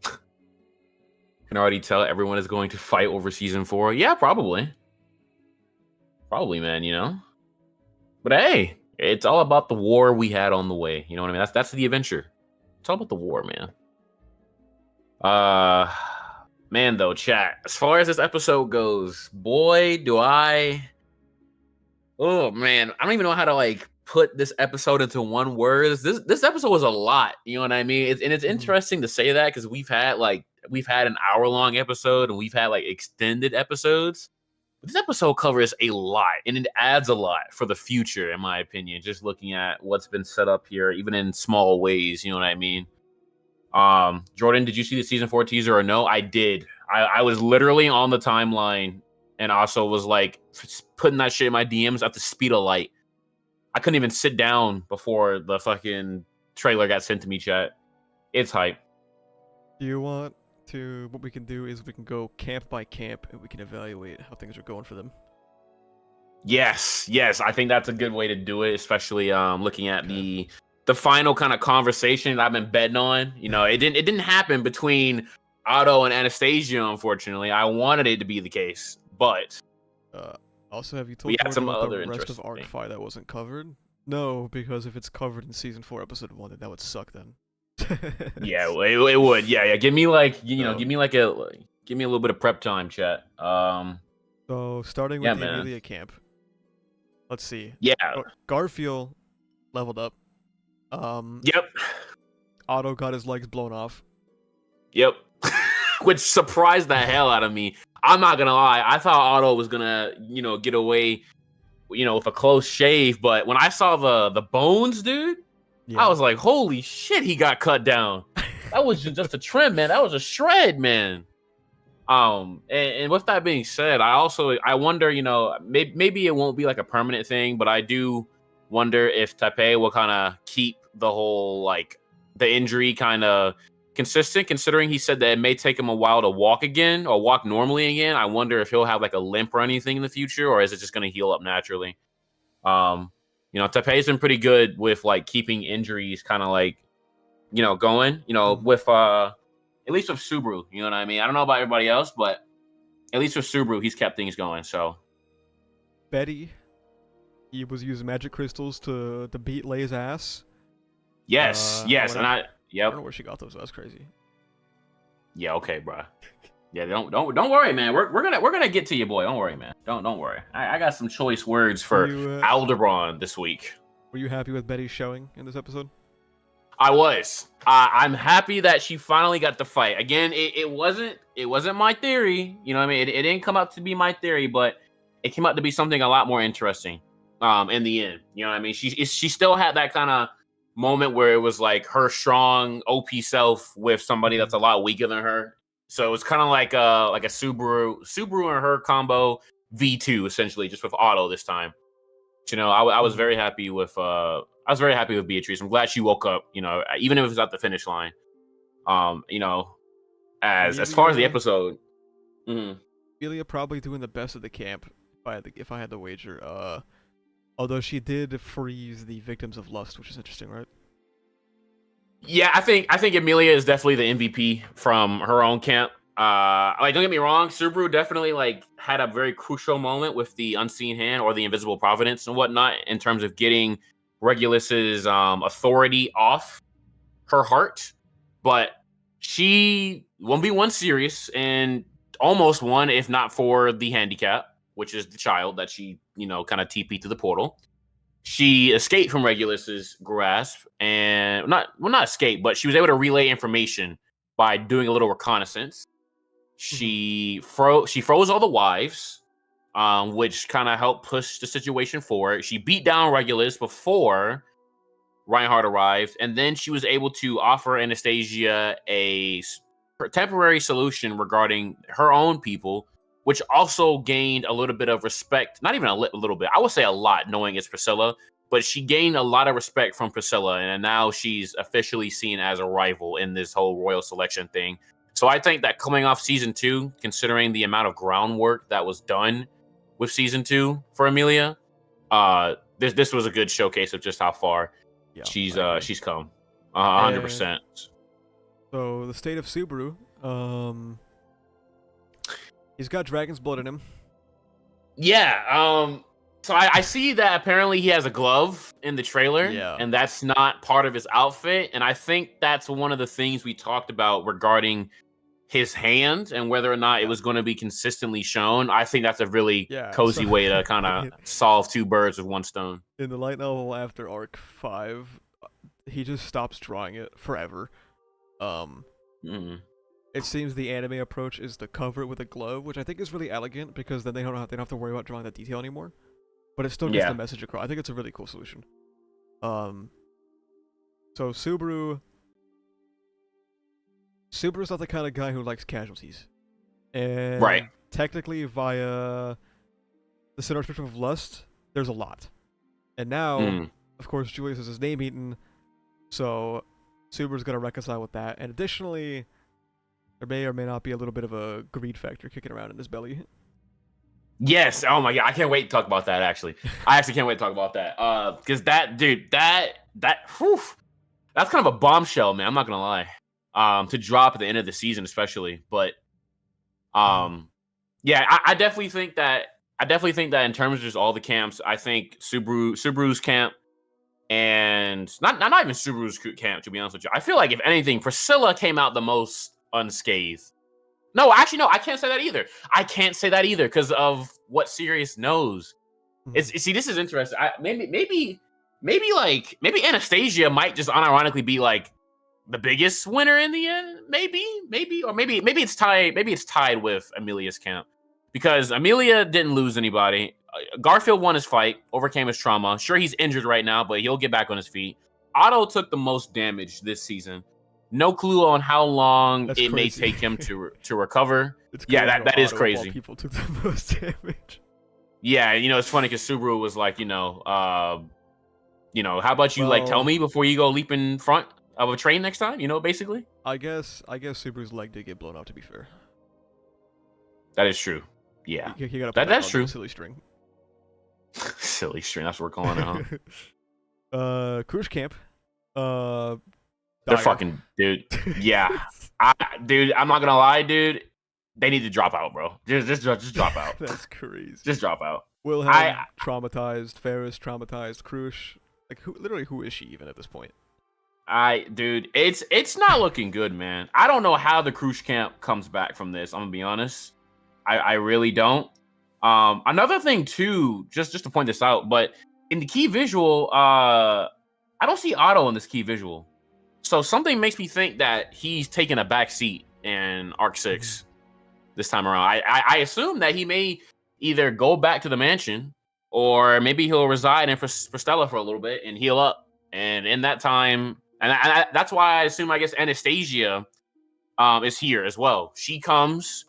shoe. Can already tell everyone is going to fight over season 4. Yeah, probably. Probably, man, you know? But hey, it's all about the war we had on the way. You know what I mean? That's the adventure. It's all about the war, man. Man, though, chat. As far as this episode goes, boy, do I... Oh, man. I don't even know how to, like, put this episode into one word. This episode was a lot. You know what I mean? It's interesting to say that because we've had an hour-long episode and we've had, like, extended episodes. This episode covers a lot, and it adds a lot for the future, in my opinion. Just looking at what's been set up here, even in small ways, you know what I mean? Jordan, did you see the season 4 teaser or no? I did. I was literally on the timeline, and also was like putting that shit in my DMs at the speed of light. I couldn't even sit down before the fucking trailer got sent to me, chat. It's hype. Do you want to... What we can do is we can go camp by camp and we can evaluate how things are going for them. Yes, I think that's a good way to do it, especially looking at the final kind of conversation that I've been betting on. You know, it didn't happen between Otto and Anastasia, unfortunately. I wanted it to be the case, but also, have you told we had Jordan some about other the rest of interesting Arc 5 that wasn't covered? No, because if it's covered in season 4, episode 1, then that would suck then. Yeah, it would. Yeah. Give me like give me a little bit of prep time, chat. So starting with the Amelia camp. Let's see. Yeah. Garfield leveled up. Yep. Otto got his legs blown off. Yep. Which surprised the hell out of me. I'm not gonna lie. I thought Otto was gonna, get away, with a close shave. But when I saw the bones, dude, yeah. I was like, holy shit, he got cut down. That was just a trim, man. That was a shred, man. And with that being said, I wonder, maybe it won't be like a permanent thing, but I do wonder if Taipei will kind of keep the whole like the injury kind of consistent, considering he said that it may take him a while to walk again or walk normally again. I wonder if he'll have like a limp or anything in the future, or is it just going to heal up naturally? Tepe's been pretty good with like keeping injuries kind of like, going, with at least with Subaru, you know what I mean? I don't know about everybody else, but at least with Subaru, he's kept things going. So Betty, he was using magic crystals to beat Lay's ass. Yes, I don't yep. know where she got those. That's crazy. Yeah, okay, bro. Yeah, don't worry, man. We're gonna get to you, boy. Don't worry, man. Don't worry. I got some choice words for Alderaan this week. Were you happy with Betty's showing in this episode? I was. I'm happy that she finally got the fight. Again, it wasn't my theory. You know what I mean? It didn't come out to be my theory, but it came out to be something a lot more interesting. In the end, you know what I mean? She still had that kind of moment where it was like her strong OP self with somebody that's a lot weaker than her. So it was kind of like a Subaru and her combo V2 essentially, just with Otto this time. I was very happy with Beatrice. I'm glad she woke up. Even if it was at the finish line. As far as the episode, Amelia probably doing the best of the camp. If I had to wager, although she did freeze the victims of lust, which is interesting, right? Yeah, I think Amelia is definitely the MVP from her own camp. Don't get me wrong, Subaru definitely had a very crucial moment with the unseen hand or the invisible providence and whatnot in terms of getting Regulus's authority off her heart. But she 1v1 serious and almost won, if not for the handicap, which is the child that she, kind of TP'd to the portal. She escaped from Regulus's grasp and not escape, but she was able to relay information by doing a little reconnaissance. She froze all the wives, which kind of helped push the situation forward. She beat down Regulus before Reinhardt arrived, and then she was able to offer Anastasia a temporary solution regarding her own people, which also gained a little bit of respect. Not even a little bit. I would say a lot, knowing it's Priscilla. But she gained a lot of respect from Priscilla, and now she's officially seen as a rival in this whole royal selection thing. So I think that coming off season 2, considering the amount of groundwork that was done with season 2 for Amelia, this was a good showcase of just how far she's come. 100%. So the state of Subaru, he's got dragon's blood in him. Yeah. So I see that apparently he has a glove in the trailer, and that's not part of his outfit. And I think that's one of the things we talked about regarding his hand and whether or not it was going to be consistently shown. I think that's a really cozy way to kind of solve two birds with one stone. In the light novel after Arc 5, he just stops drawing it forever. It seems the anime approach is to cover it with a glove, which I think is really elegant because then they don't have to worry about drawing that detail anymore. But it still gets the message across. I think it's a really cool solution. So Subaru's not the kind of guy who likes casualties. And technically via the Center Spectrum of Lust, there's a lot. And now, of course, Julius is his name eaten, so Subaru's gonna reconcile with that. And additionally, there may or may not be a little bit of a greed factor kicking around in his belly. Yes. Oh my god, I can't wait to talk about that. Actually, I actually can't wait to talk about that. Because that that's kind of a bombshell, man. I'm not gonna lie. To drop at the end of the season, especially. But I definitely think that in terms of just all the camps, I think Subaru's camp and not even Subaru's camp, to be honest with you. I feel like if anything, Priscilla came out the most unscathed. No, actually, no, I can't say that either. I can't say that either because of what Sirius knows. See, this is interesting. Maybe Anastasia might just unironically be like the biggest winner in the end. Maybe it's tied. Maybe it's tied with Amelia's camp because Amelia didn't lose anybody. Garfield won his fight, overcame his trauma. Sure, he's injured right now, but he'll get back on his feet. Otto took the most damage this season. No clue on how long may take him to recover. That is crazy. People took the most damage. Yeah, it's funny because Subaru was like, how about you tell me before you go leap in front? of a train next time. You know, basically. I guess Subaru's leg did get blown off. To be fair, That is true. Yeah, he got to put that's on true. the silly string. Silly string. That's what we're calling it, huh? Cruise camp. They're Dire. fucking dude. Yeah, dude. I'm not gonna lie, dude. They need to drop out, bro. Just drop out. That's crazy. Just drop out. Wilhelm traumatized. Ferris traumatized. Cruise. Like who is she even at this point? Dude, it's not looking good, man. I don't know how the cruise camp comes back from this. I'm gonna be honest. I really don't. Another thing too, just to point this out, but in the key visual, I don't see Otto in this key visual. So something makes me think that he's taking a back seat in Arc 6 this time around. I assume that he may either go back to the mansion or maybe he'll reside in Pristella for a little bit and heal up. And in that time, and that's why I assume, I guess, Anastasia is here as well. She comes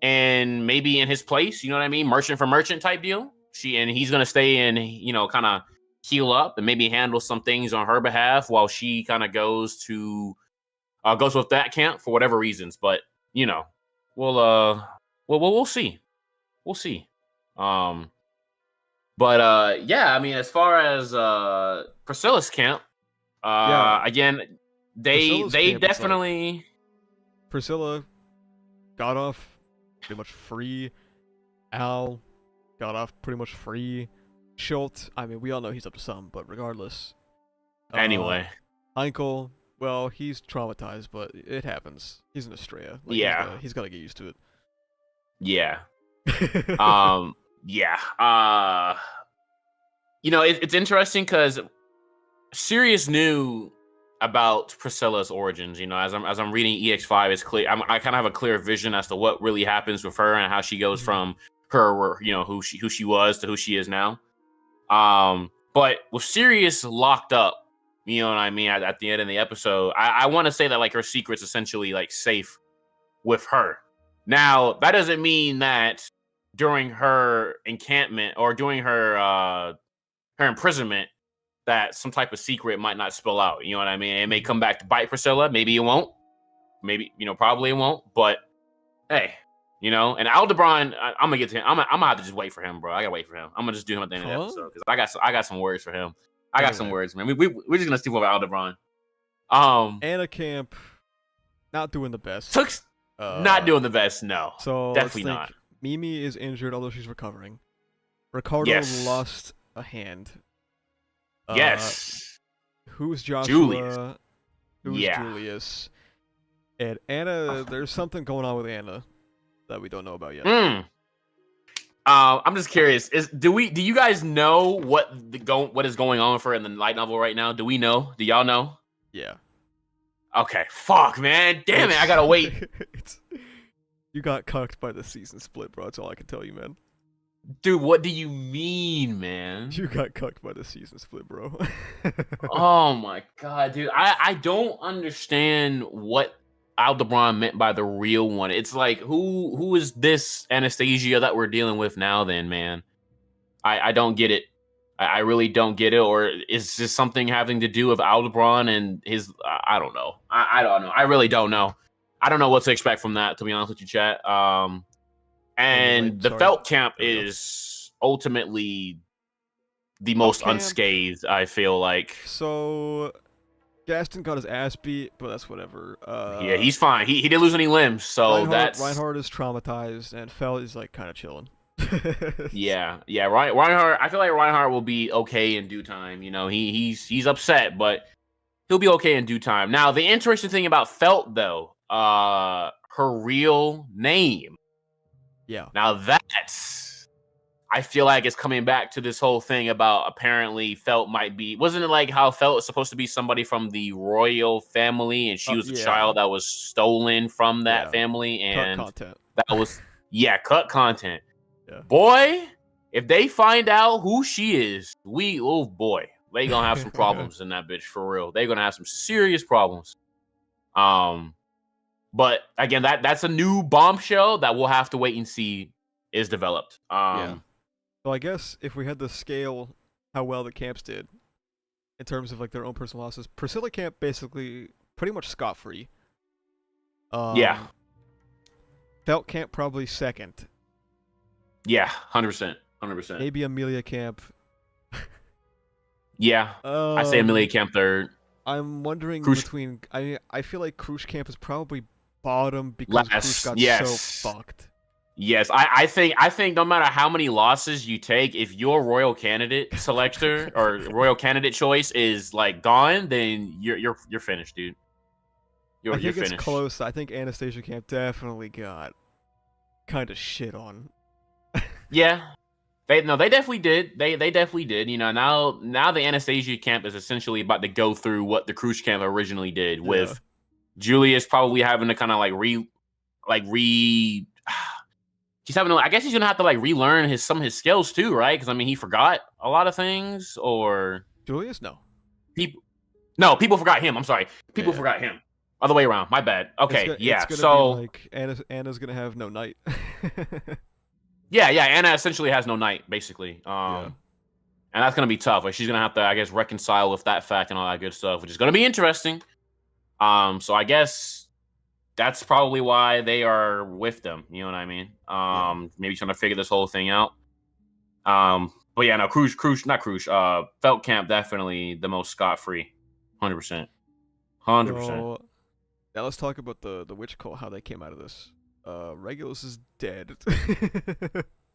and maybe in his place, you know what I mean? Merchant for merchant type deal. He's going to stay and, you know, kind of heal up and maybe handle some things on her behalf while she kind of goes with that camp for whatever reasons. But, you know, we'll see. We'll see. But yeah, I mean, as far as Priscilla's camp, again, Priscilla's they camp is definitely Priscilla got off pretty much free. Al got off pretty much free. Schultz, I mean, we all know he's up to something, but regardless. Anyway. Heinkel, well, he's traumatized, but it happens. He's an Estrella. Like, yeah. He's got to get used to it. Yeah. Yeah. You know, it's interesting because Sirius knew about Priscilla's origins. You know, as I'm reading EX5, it's clear. I kind of have a clear vision as to what really happens with her and how she goes from her, you know, who she was to who she is now. But with Sirius locked up, you know what I mean, at the end of the episode, I want to say that like her secret's essentially like safe with her. Now that doesn't mean that during her encampment or during her imprisonment that some type of secret might not spill out. You know what I mean? It may come back to bite Priscilla. Maybe it won't. Maybe, you know, probably it won't. But hey, you know, and Aldebaran, I'm gonna get to him. I'm gonna have to just wait for him, bro. I gotta wait for him. I'm gonna just do him at the end of the episode because I got some words for him. I got some words, man. We're just gonna steep over Aldebaran. Anna Camp, not doing the best. Not doing the best. No, so definitely not. Mimi is injured, although she's recovering. Ricardo lost a hand. Yes. Who's Joshua? Julius. Who's Julius? And Anna, there's something going on with Anna that we don't know about yet. I'm just curious. Do you guys know what is going on with her in the light novel right now? Do we know? Do y'all know? Yeah. Okay. Fuck, man. Damn it. I gotta wait. You got cucked by the season split, bro. That's all I can tell you, man. Dude, what do you mean, man? You got cucked by the season split, bro. Oh my god, dude. I don't understand what Aldebaran meant by the real one. It's like, who is this Anastasia that we're dealing with now then, man? I don't get it. I really don't get it. Or is this something having to do with Aldebaran and his... I don't know. I don't know. I really don't know. I don't know what to expect from that, to be honest with you, chat. And the Felt camp is ultimately the most unscathed, I feel like. So, Gaston got his ass beat, but that's whatever. Yeah, he's fine. He didn't lose any limbs, so Reinhardt is traumatized, and Felt is like kind of chilling. yeah. Reinhardt. I feel like Reinhardt will be okay in due time. You know, he's upset, but he'll be okay in due time. Now, the interesting thing about Felt, though, her real name. Yeah. Now that's, I feel like it's coming back to this whole thing about apparently Felt might be, wasn't it like how Felt was supposed to be somebody from the royal family and she was a child that was stolen from that family and cut content. That was, cut content. Yeah. Boy, if they find out who she is, they gonna have some problems in that bitch for real. They're gonna have some serious problems. But again, that's a new bombshell that we'll have to wait and see is developed. So I guess if we had to scale how well the camps did, in terms of like their own personal losses. Priscilla Camp basically pretty much scot free. Yeah. Felt Camp probably second. Yeah, 100%. 100%. Maybe Amelia Camp. Yeah. I say Amelia Camp third. I'm wondering Krush- between. I feel like Krush Camp is probably bottom because Last, Krush got yes. so fucked. Yes, I think no matter how many losses you take, if your royal candidate selector or royal candidate choice is like gone, then you're finished, dude. I think You're it's finished. close. I think Anastasia Camp definitely got kind of shit on. Yeah. They definitely did. They definitely did. You know, now the Anastasia camp is essentially about to go through what the Cruise camp originally did with Julius probably having to kind of he's having to, I guess he's gonna have to like relearn some of his skills too, right? Because I mean he forgot a lot of things, or Julius? No. People forgot him. I'm sorry. People forgot him. Other way around. My bad. Okay, it's gonna so be like Anna's gonna have no night. Yeah, Anna essentially has no night, basically. And that's gonna be tough. Like she's gonna have to, I guess, reconcile with that fact and all that good stuff, which is gonna be interesting. So I guess that's probably why they are with them. You know what I mean? Maybe trying to figure this whole thing out. But yeah, no, Felt Camp definitely the most scot-free, 100%. So, now let's talk about the witch cult, how they came out of this. Regulus is dead.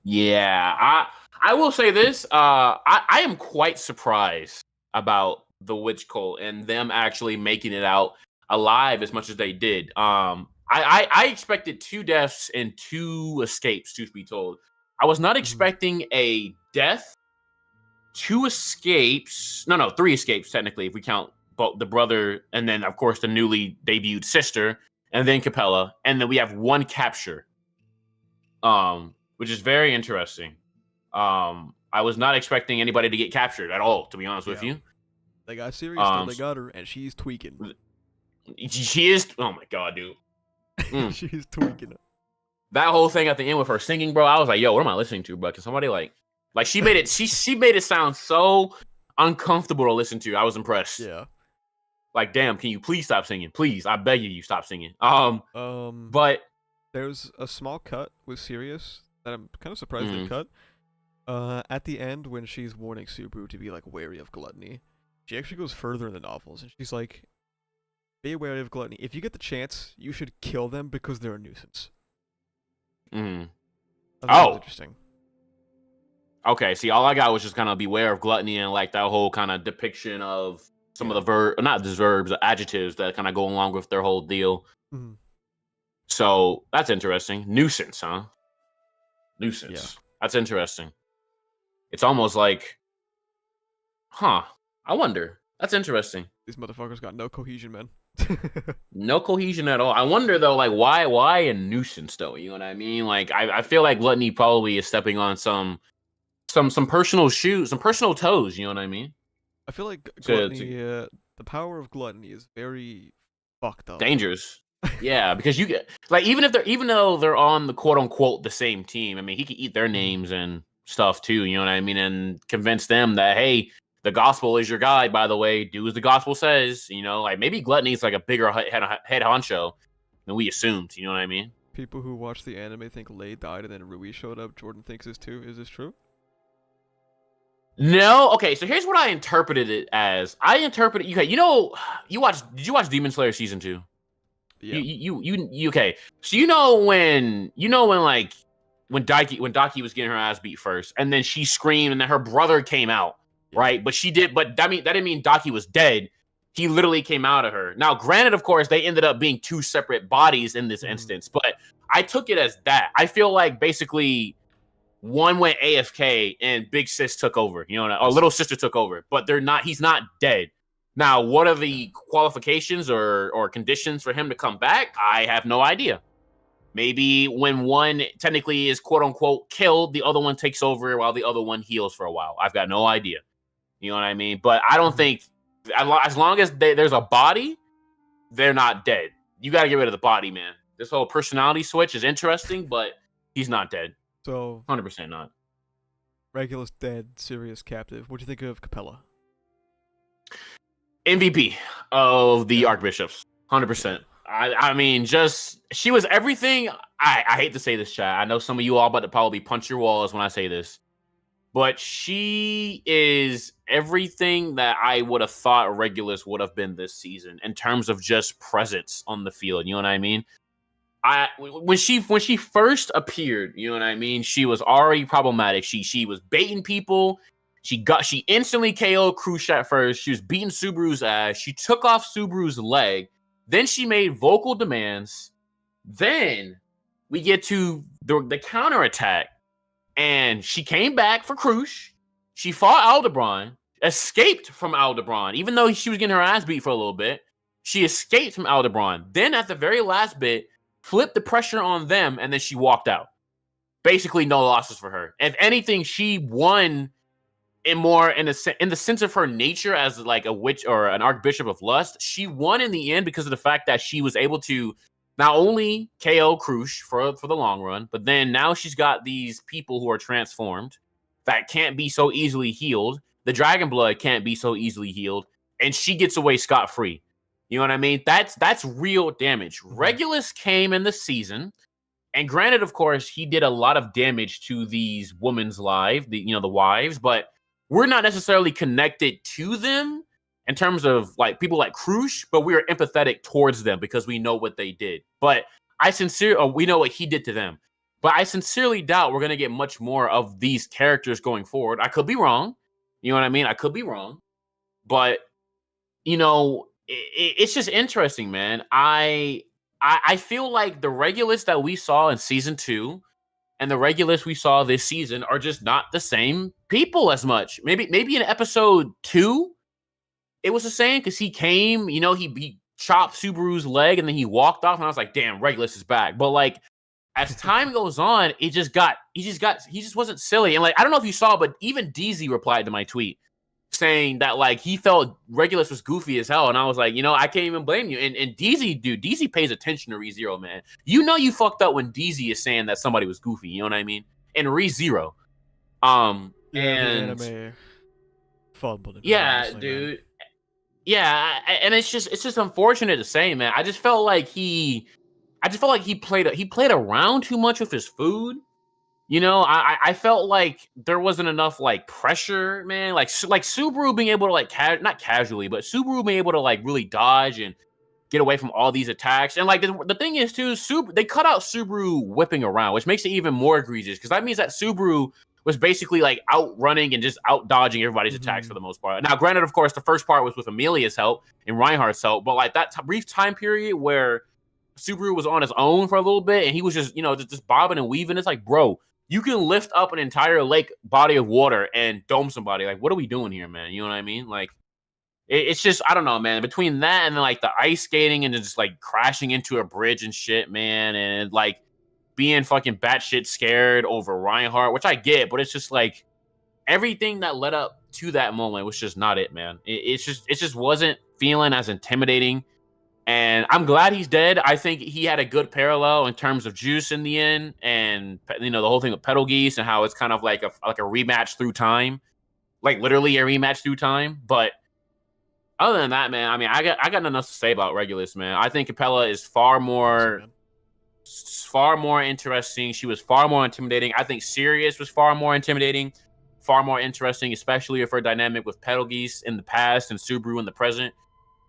Yeah, I will say this. I am quite surprised about the witch cult and them actually making it out alive as much as they did. I expected 2 deaths and 2 escapes, truth be told. I was not expecting a death, 2 escapes. No, 3 escapes technically if we count both the brother and then of course the newly debuted sister. And then Capella, and then we have 1 capture, which is very interesting. I was not expecting anybody to get captured at all, to be honest with you. They got serious, though. They got her, and she's tweaking. She is. Oh my god, dude. She's tweaking. That whole thing at the end with her singing, bro. I was like, yo, what am I listening to, bro? Can somebody like she made it? She made it sound so uncomfortable to listen to. I was impressed. Yeah. Like, damn, can you please stop singing? Please, I beg you stop singing. But there's a small cut with Sirius that I'm kind of surprised they cut. At the end, when she's warning Subaru to be like wary of gluttony, she actually goes further in the novels, and she's like, "Be wary of gluttony. If you get the chance, you should kill them because they're a nuisance." I thought that was interesting. Okay, see, all I got was just kind of beware of gluttony and like that whole kind of depiction of some of the the adjectives that kind of go along with their whole deal. So that's interesting. Nuisance, huh? Nuisance. Yeah. That's interesting. It's almost like, I wonder. That's interesting. These motherfuckers got no cohesion, man. No cohesion at all. I wonder though, like why a nuisance though? You know what I mean? Like I feel like gluttony probably is stepping on some personal shoes, some personal toes. You know what I mean? I feel like gluttony, the power of gluttony is very fucked up. Dangerous. Yeah, because you get like even though they're on the quote unquote the same team, I mean he could eat their names and stuff too, you know what I mean, and convince them that hey, the gospel is your guide, by the way, do as the gospel says, you know, like maybe gluttony is like a bigger head honcho than we assumed, you know what I mean? People who watch the anime think Lei died and then Rui showed up. Jordan thinks this too. Is this true? No, okay. So here's what I interpreted it as. Did you watch Demon Slayer season 2? Yeah. You okay? So when Daki was getting her ass beat first, and then she screamed, and then her brother came out, right? But that didn't mean Daki was dead. He literally came out of her. Now, granted, of course, they ended up being 2 separate bodies in this instance, but I took it as that. I feel like basically one went AFK and Big Sis took over, you know, or Little Sister took over, but he's not dead. Now, what are the qualifications or conditions for him to come back? I have no idea. Maybe when one technically is quote unquote killed, the other one takes over while the other one heals for a while. I've got no idea. You know what I mean? But I don't think as long as there's a body, they're not dead. You got to get rid of the body, man. This whole personality switch is interesting, but he's not dead. So 100% not. Regulus dead, Sirius captive. What do you think of Capella? MVP of the Archbishops, 100%. I mean, just she was everything. I hate to say this, chat. I know some of you all about to probably punch your walls when I say this, but she is everything that I would have thought Regulus would have been this season in terms of just presence on the field. You know what I mean? When she first appeared, you know what I mean, she was already problematic. She was baiting people. She instantly KO'd Crush at first. She was beating Subaru's ass. She took off Subaru's leg. Then she made vocal demands. Then we get to the counterattack. And she came back for Crush. She fought Aldebaran, escaped from Aldebaran, even though she was getting her ass beat for a little bit. She escaped from Aldebaran. Then at the very last bit, flipped the pressure on them, and then she walked out. Basically, no losses for her. If anything, she won in the sense of her nature as like a witch or an Archbishop of Lust. She won in the end because of the fact that she was able to not only KO Crush for the long run, but then now she's got these people who are transformed that can't be so easily healed. The Dragon Blood can't be so easily healed, and she gets away scot-free. You know what I mean? That's real damage. Regulus came in the season, and granted, of course, he did a lot of damage to these women's lives, the wives, but we're not necessarily connected to them in terms of like people like Crush, but we are empathetic towards them because we know what they did. But we know what he did to them. But I sincerely doubt we're gonna get much more of these characters going forward. I could be wrong. You know what I mean? I could be wrong. But it's just interesting, man. I feel like the Regulus that we saw in season 2 and the Regulus we saw this season are just not the same people as much. Maybe in episode 2, it was the same because he came, he chopped Subaru's leg and then he walked off, and I was like, damn, Regulus is back. But like as time goes on, he just wasn't silly. And like, I don't know if you saw, but even DZ replied to my tweet saying that like he felt Regulus was goofy as hell. And I was like, I can't even blame you. And DZ pays attention to ReZero, man. You fucked up when DZ is saying that somebody was goofy, you know what I mean? And ReZero. The anime fumbled it. Yeah, honestly, dude. Man. Yeah, and it's just unfortunate to say, man. I just felt like he played around too much with his food. I felt like there wasn't enough like pressure, man. Like Subaru being able to like not casually, but Subaru being able to like really dodge and get away from all these attacks. And like the thing is too, they cut out Subaru whipping around, which makes it even more egregious because that means that Subaru was basically like outrunning and just out dodging everybody's attacks for the most part. Now, granted, of course, the first part was with Amelia's help and Reinhardt's help, but like that brief time period where Subaru was on his own for a little bit and he was just just bobbing and weaving. It's like, bro, you can lift up an entire lake body of water and dome somebody. Like, what are we doing here, man? You know what I mean? Like, it's just, I don't know, man. Between that and then like the ice skating and just like crashing into a bridge and shit, man, and like being fucking batshit scared over Reinhardt, which I get, but it's just like everything that led up to that moment was just not it, man. It just wasn't feeling as intimidating. And I'm glad he's dead. I think he had a good parallel in terms of Juice in the end, and the whole thing with Pedal Geese and how it's kind of like a rematch through time, like literally a rematch through time. But other than that, man, I mean, I got nothing else to say about Regulus, man. I think Capella is far more interesting. She was far more intimidating. I think Sirius was far more intimidating, far more interesting, especially if her dynamic with Pedal Geese in the past and Subaru in the present.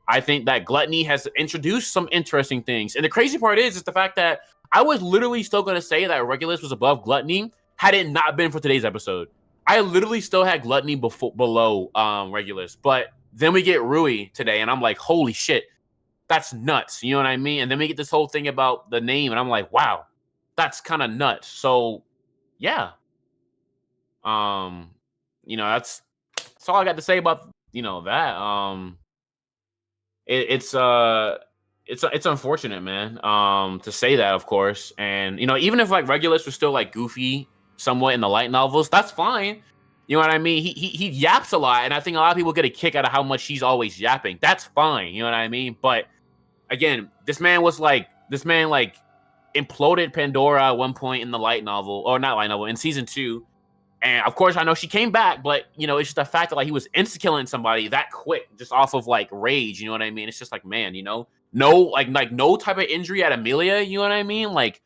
I think that Gluttony has introduced some interesting things. And the crazy part is the fact that I was literally still going to say that Regulus was above Gluttony had it not been for today's episode. I literally still had Gluttony below Regulus. But then we get Rui today, and I'm like, holy shit, that's nuts. You know what I mean? And then we get this whole thing about the name, and I'm like, wow, that's kind of nuts. So, yeah. That's all I got to say about, that. It's unfortunate, man, to say that, of course. And even if like Regulus was still like goofy somewhat in the light novels, that's fine. You know what I mean? He yaps a lot, and I think a lot of people get a kick out of how much he's always yapping. That's fine, you know what I mean? But again, this man imploded Pandora at one point in the light novel, or not light novel, in season 2. And of course, I know she came back, but you know, it's just the fact that like he was insta-killing somebody that quick, just off of like rage. You know what I mean? It's just like, man, you know, like no type of injury at Amelia. You know what I mean? Like,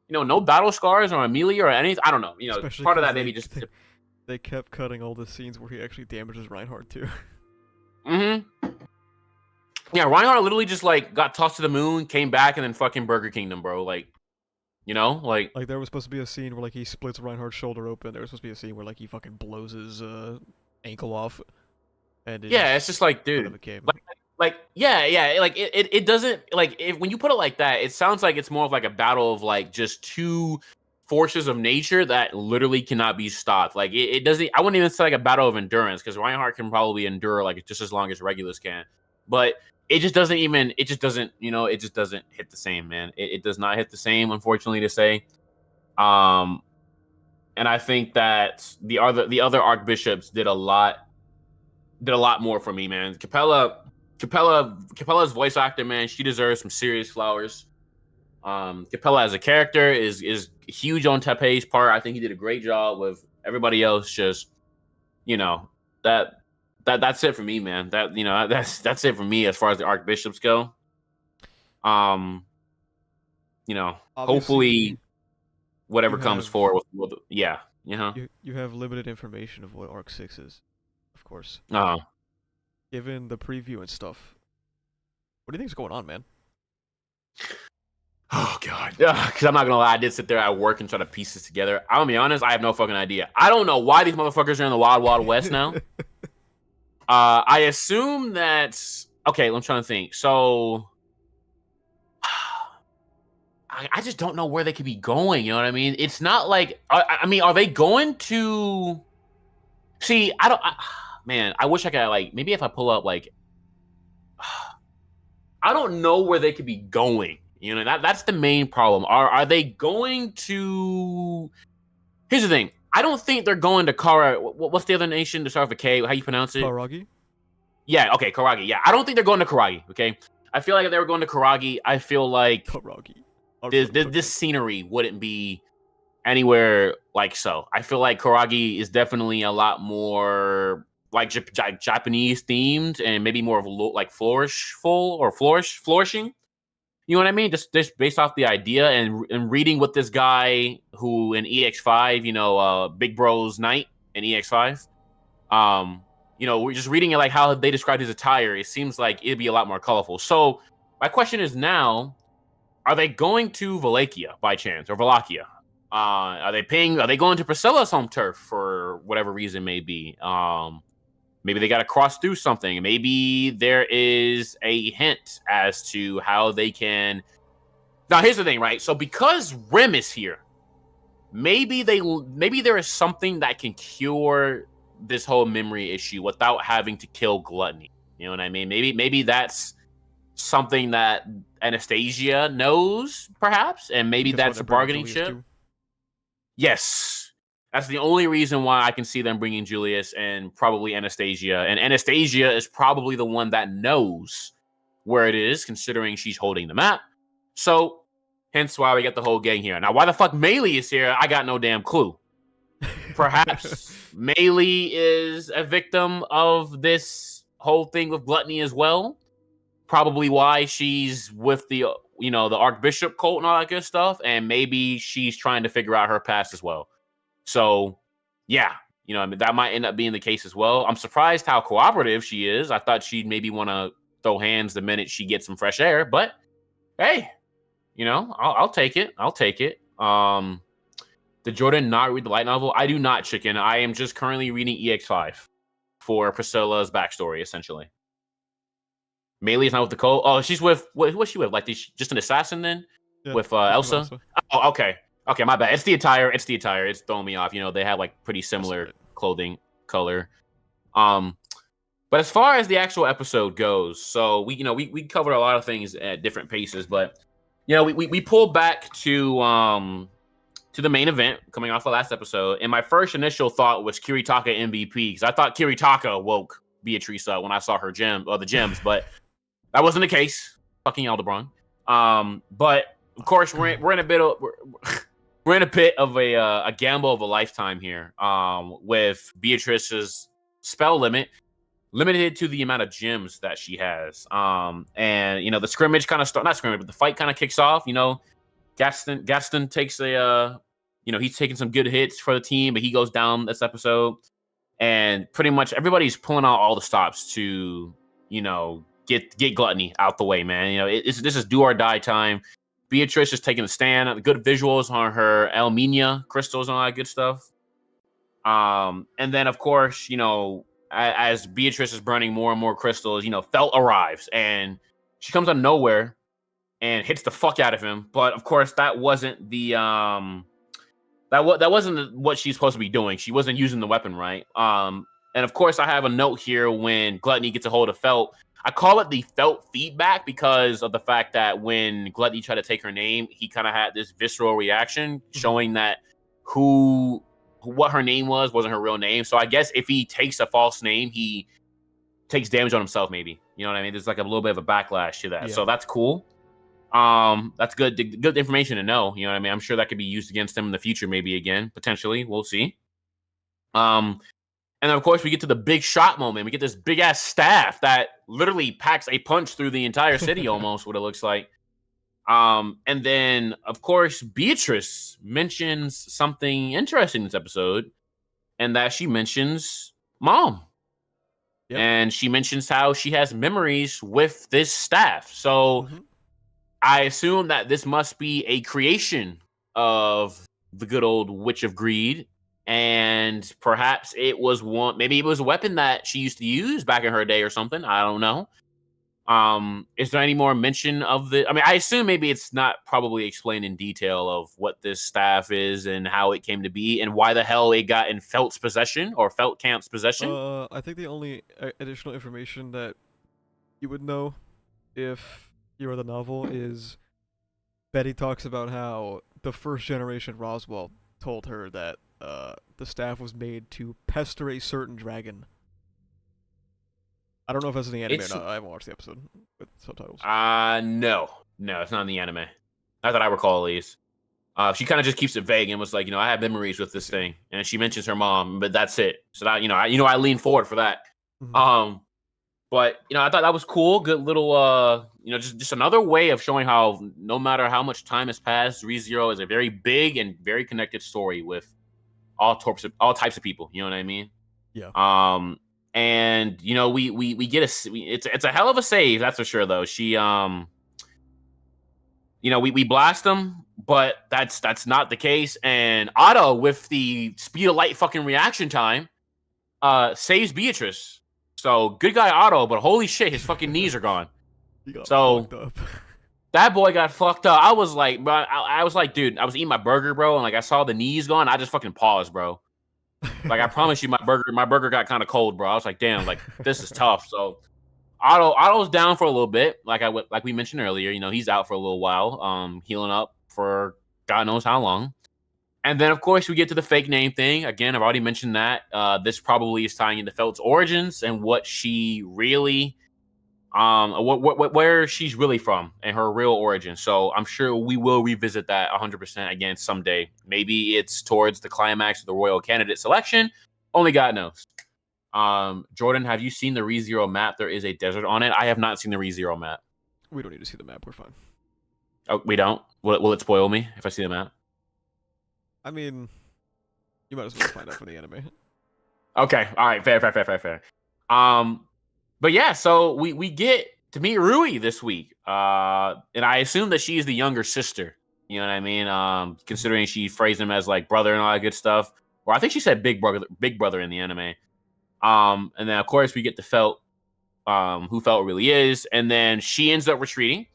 you know, no battle scars on Amelia or anything. I don't know. You know, Especially part of 'cause that maybe just. they kept cutting all the scenes where he actually damages Reinhardt too. Mm-hmm. Yeah, Reinhardt literally just like got tossed to the moon, came back, and then fucking Burger Kingdom, bro. Like, you know, like Like there was supposed to be a scene where like he splits Reinhardt's shoulder open. There was supposed to be a scene where like he fucking blows his ankle off. And yeah, it's just like, dude, like yeah, like it doesn't like if when you put it like that, it sounds like it's more of like a battle of like just two forces of nature that literally cannot be stopped. Like it doesn't. I wouldn't even say like a battle of endurance because Reinhardt can probably endure like just as long as Regulus can, but it just doesn't even. It just doesn't. You know, it just doesn't hit the same, man. It does not hit the same, unfortunately to say. And I think that the other archbishops did a lot more for me, man. Capella's voice actor, man, she deserves some serious flowers. Capella as a character is huge on Tepe's part. I think he did a great job with everybody else. Just, you know, that's it for me, man. That, you know, that's it for me as far as the archbishops go. You know, obviously, hopefully whatever comes forward with yeah, you know. You have limited information of what Arc 6 is, of course. Uh-huh. Given the preview and stuff, what do you think's going on, man? Oh god, because I'm not gonna lie, I did sit there at work and try to piece this together. I'm gonna be honest, I have no fucking idea. I don't know why these motherfuckers are in the Wild Wild West now. I assume that. Okay, I'm trying to think. So, I just don't know where they could be going. You know what I mean? It's not like I mean, are they going to? See, I don't. Man, I wish I could like maybe if I pull up like. I don't know where they could be going. You know, that's the main problem. Are they going to? Here's the thing. I don't think they're going to Kara. What's the other nation to start with a K? How you pronounce it? Karagi? Yeah, okay, Karagi. Yeah, I don't think they're going to Karagi, okay? I feel like if they were going to Karagi, I feel like Karagi. This scenery wouldn't be anywhere like so. I feel like Karagi is definitely a lot more like Japanese themed and maybe more of like flourishing. You know what I mean? Just based off the idea and reading what this guy who in EX5, you know, Big Bro's Knight in EX5, you know, we're just reading it like how they described his attire. It seems like it'd be a lot more colorful. So my question is now, are they going to Wallachia by chance or Wallachia? Are they going to Priscilla's home turf for whatever reason may be? Maybe they got to cross through something. Maybe there is a hint as to how they can. Now, here's the thing, right? So because Rem is here, maybe there is something that can cure this whole memory issue without having to kill Gluttony. You know what I mean? Maybe that's something that Anastasia knows, perhaps, and maybe that's a bargaining chip. Yes. That's the only reason why I can see them bringing Julius and probably Anastasia. And Anastasia is probably the one that knows where it is, considering she's holding the map. So, hence why we get the whole gang here. Now, why the fuck Melee is here, I got no damn clue. Perhaps Melee is a victim of this whole thing with Gluttony as well. Probably why she's with the, you know, the Archbishop cult and all that good stuff. And maybe she's trying to figure out her past as well. So, yeah, you know, I mean, that might end up being the case as well. I'm surprised how cooperative she is. I thought she'd maybe want to throw hands the minute she gets some fresh air. But, hey, you know, I'll take it. I'll take it. Did Jordan not read the light novel? I do not, chicken. I am just currently reading EX5 for Priscilla's backstory, essentially. Melee's not with the cult. Oh, she's with, what's she with? Like, just an assassin then? Yeah, with Elsa? Oh, okay. Okay, my bad. It's the attire. It's throwing me off. You know, they have like pretty similar clothing color. But as far as the actual episode goes, so we covered a lot of things at different paces, but you know, we pulled back to the main event coming off the last episode, and my first initial thought was Kiritaka MVP because I thought Kiritaka woke Beatrice up when I saw her the gems, but that wasn't the case. Fucking Aldebaran. But of course we're in a bit of we're in a bit of a gamble of a lifetime here. With Beatrice's spell limit limited to the amount of gems that she has. And the scrimmage kind of not scrimmage, but the fight kind of kicks off. Gaston takes he's taking some good hits for the team, but he goes down this episode, and pretty much everybody's pulling out all the stops to get Gluttony out the way, man. This is do or die time. Beatrice is taking a stand. Good visuals on her Elmina crystals and all that good stuff. And then of course, as Beatrice is burning more and more crystals, Felt arrives, and she comes out of nowhere and hits the fuck out of him. But of course, that wasn't the that wasn't what she's supposed to be doing. She wasn't using the weapon right. And of course, I have a note here when Gluttony gets a hold of Felt. I call it the Felt feedback because of the fact that when Gluttony tried to take her name, he kind of had this visceral reaction showing that what her name wasn't her real name. So I guess if he takes a false name, he takes damage on himself, maybe. You know what I mean? There's like a little bit of a backlash to that. Yeah. So that's cool. That's good information to know. You know what I mean? I'm sure that could be used against him in the future, maybe again, potentially. We'll see. And then, of course, we get to the big shot moment. We get this big-ass staff that literally packs a punch through the entire city almost, what it looks like. And then, of course, Beatrice mentions something interesting in this episode, and that she mentions Mom. Yep. And she mentions how she has memories with this staff. So I assume that this must be a creation of the good old Witch of Greed. And perhaps maybe it was a weapon that she used to use back in her day or something. I don't know. Is there any more mention of I assume maybe it's not probably explained in detail of what this staff is and how it came to be and why the hell it got in Felt's possession or Felt Camp's possession. I think the only additional information that you would know if you read the novel is Betty talks about how the first generation Roswell told her that the staff was made to pester a certain dragon. I don't know if that's in the anime or not. I haven't watched the episode with subtitles. No, it's not in the anime. Not that I recall, at least. She kind of just keeps it vague and was like, I have memories with this thing, and she mentions her mom, but that's it. So that I lean forward for that. But I thought that was cool. Good little just another way of showing how no matter how much time has passed, ReZero is a very big and very connected story with all types of people. You know what I mean? Yeah. And we get it's a hell of a save, that's for sure. Though she we blast them, but that's not the case. And Otto, with the speed of light fucking reaction time, saves Beatrice. So good guy Otto, but holy shit, his fucking knees are gone. Fucked up. That boy got fucked up. I was like, bro, I was like, dude, I was eating my burger, bro, and like I saw the knees gone. I just fucking paused, bro. Like I promise you, my burger got kind of cold, bro. I was like, damn, like this is tough. So Otto's down for a little bit, like we mentioned earlier. He's out for a little while, healing up for God knows how long. And then, of course, we get to the fake name thing. Again, I've already mentioned that. This probably is tying into Felt's origins and what she really, where she's really from and her real origin. So I'm sure we will revisit that 100% again someday. Maybe it's towards the climax of the royal candidate selection. Only God knows. Jordan, have you seen the ReZero map? There is a desert on it. I have not seen the ReZero map. We don't need to see the map. We're fine. Oh, we don't? Will it spoil me if I see the map? I mean, you might as well find out from the anime. Okay, all right, fair. But yeah, so we get to meet Rui this week, and I assume that she's the younger sister. You know what I mean? Considering she phrased him as like brother and all that good stuff, or I think she said big brother in the anime. And then of course we get to Felt, who Felt really is, and then she ends up retreating.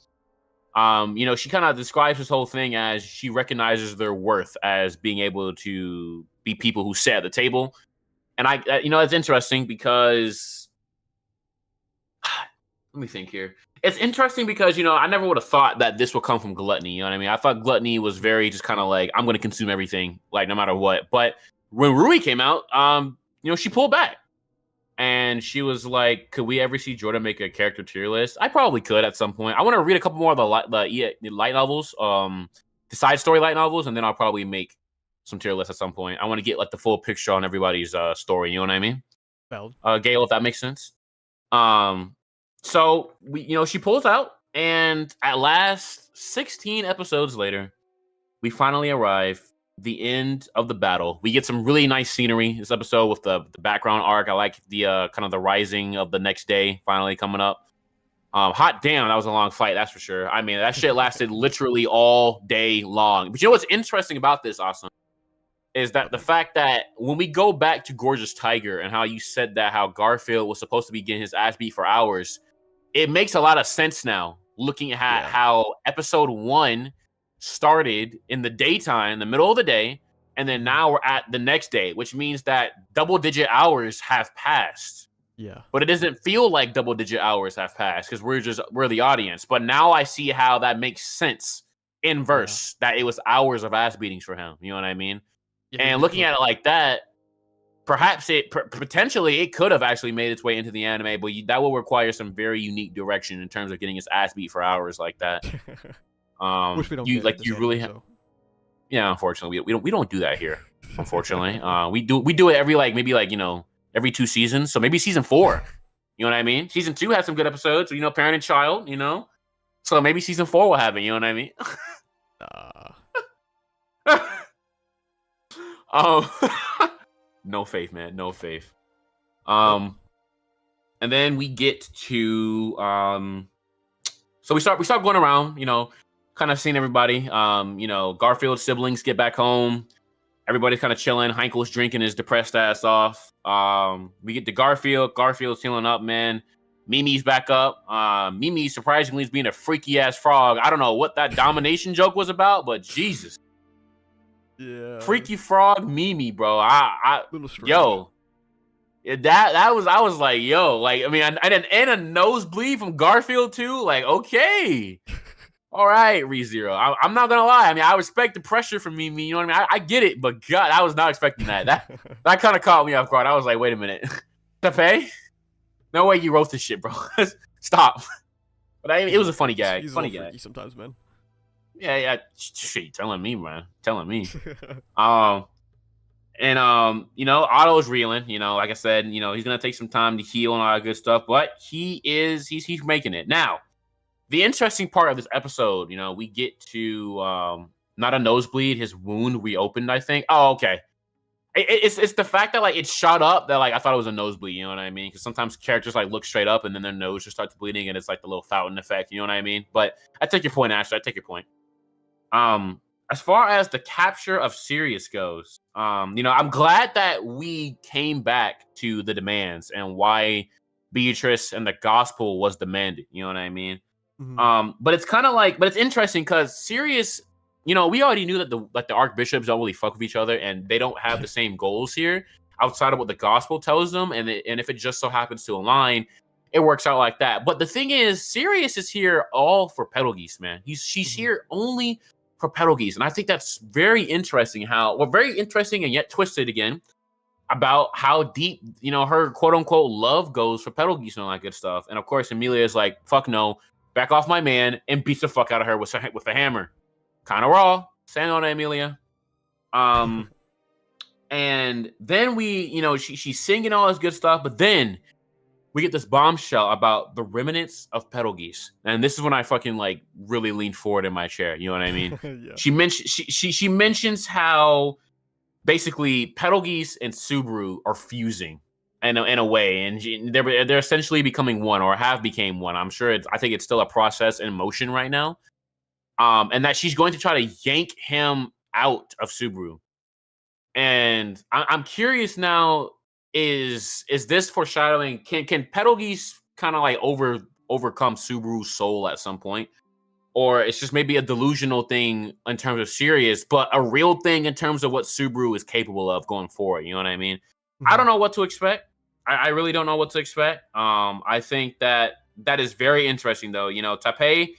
She kind of describes this whole thing as she recognizes their worth as being able to be people who sit at the table. And it's interesting because let me think here. It's interesting because, I never would have thought that this would come from Gluttony. You know what I mean? I thought Gluttony was very just kind of like, I'm going to consume everything, like no matter what. But when Rui came out, she pulled back. And she was like, could we ever see Jordan make a character tier list? I probably could at some point. I want to read a couple more of the light novels. the side story light novels, and then I'll probably make some tier lists at some point. I want to get like the full picture on everybody's story. You know what I mean? Valid. Gail, if that makes sense. So she pulls out, and at last, 16 episodes later, we finally arrive the end of the battle. We get some really nice scenery this episode with the background arc. I like the kind of the rising of the next day finally coming up. Hot damn, that was a long fight, that's for sure. I mean, that shit lasted literally all day long. But you know what's interesting about this, Awesome, is that the fact that when we go back to Gorgeous Tiger and how you said that how Garfield was supposed to be getting his ass beat for hours, it makes a lot of sense now, looking at how episode 1 started in the daytime, in the middle of the day, and then now we're at the next day, which means that double-digit hours have passed. Yeah. But it doesn't feel like double-digit hours have passed because we're the audience. But now I see how that makes sense in verse, that it was hours of ass beatings for him. You know what I mean? Yeah, and looking at it like that, perhaps potentially it could have actually made its way into the anime, but that will require some very unique direction in terms of getting his ass beat for hours like that. Which we don't get you really so. Yeah, unfortunately we don't do that here. Unfortunately, we do it every 2 seasons. So maybe season 4. You know what I mean? Season 2 had some good episodes. Parent and child. So maybe season 4 will have it. You know what I mean? No faith, man. No faith. And then we get to so we start going around, kind of seeing everybody. Garfield's siblings get back home. Everybody's kind of chilling. Heinkel's drinking his depressed ass off. We get to Garfield. Garfield's healing up, man. Mimi's back up. Mimi surprisingly is being a freaky ass frog. I don't know what that domination joke was about, but Jesus. Yeah. Freaky frog Mimi, bro. Yo. I was like, yo, like, I mean, I didn't, and a nosebleed from Garfield too. Like, okay. All right, ReZero. I'm not gonna lie. I mean, I respect the pressure from Mimi. You know what I mean? I get it, but God, I was not expecting that. That kind of caught me off guard. I was like, wait a minute, Pepe? No way you wrote this shit, bro. Stop. But I mean, it was a funny gag. He's funny a little gag. freaky sometimes, man. Yeah. Shit, telling me, man. Telling me. Otto's reeling. Like I said, he's gonna take some time to heal and all that good stuff, but he's making it now. The interesting part of this episode, we get to not a nosebleed, his wound reopened, I think. Oh, okay. It's the fact that like it shot up that like I thought it was a nosebleed, you know what I mean? Because sometimes characters like look straight up and then their nose just starts bleeding and it's like the little fountain effect, you know what I mean? But I take your point, Ashley. I take your point. As far as the capture of Sirius goes, I'm glad that we came back to the demands and why Beatrice and the gospel was demanded, you know what I mean? Mm-hmm. But it's kind of like, but it's interesting because Sirius, we already knew that the archbishops don't really fuck with each other and they don't have the same goals here outside of what the gospel tells them. And if it just so happens to align, it works out like that. But the thing is, Sirius is here all for Betelgeuse, man. She's here only for Betelgeuse. And I think that's very interesting very interesting and yet twisted again about how deep, her quote unquote love goes for Betelgeuse and all that good stuff. And of course, Amelia is like, fuck no. Back off my man, and beats the fuck out of her with a hammer. Kind of raw. Stand on it, Amelia. And then she's singing all this good stuff, but then we get this bombshell about the remnants of Betelgeuse. And this is when I fucking like really leaned forward in my chair. You know what I mean? Yeah. She mentions how basically Betelgeuse and Subaru are fusing. In a way, and they're essentially becoming one or have became one. I'm sure I think it's still a process in motion right now. And that she's going to try to yank him out of Subaru. And I'm curious now, is this foreshadowing? Can Betelgeuse kind of like overcome Subaru's soul at some point? Or it's just maybe a delusional thing in terms of Sirius, but a real thing in terms of what Subaru is capable of going forward. You know what I mean? I don't know what to expect. I really don't know what to expect. I think that is very interesting, though. Taipei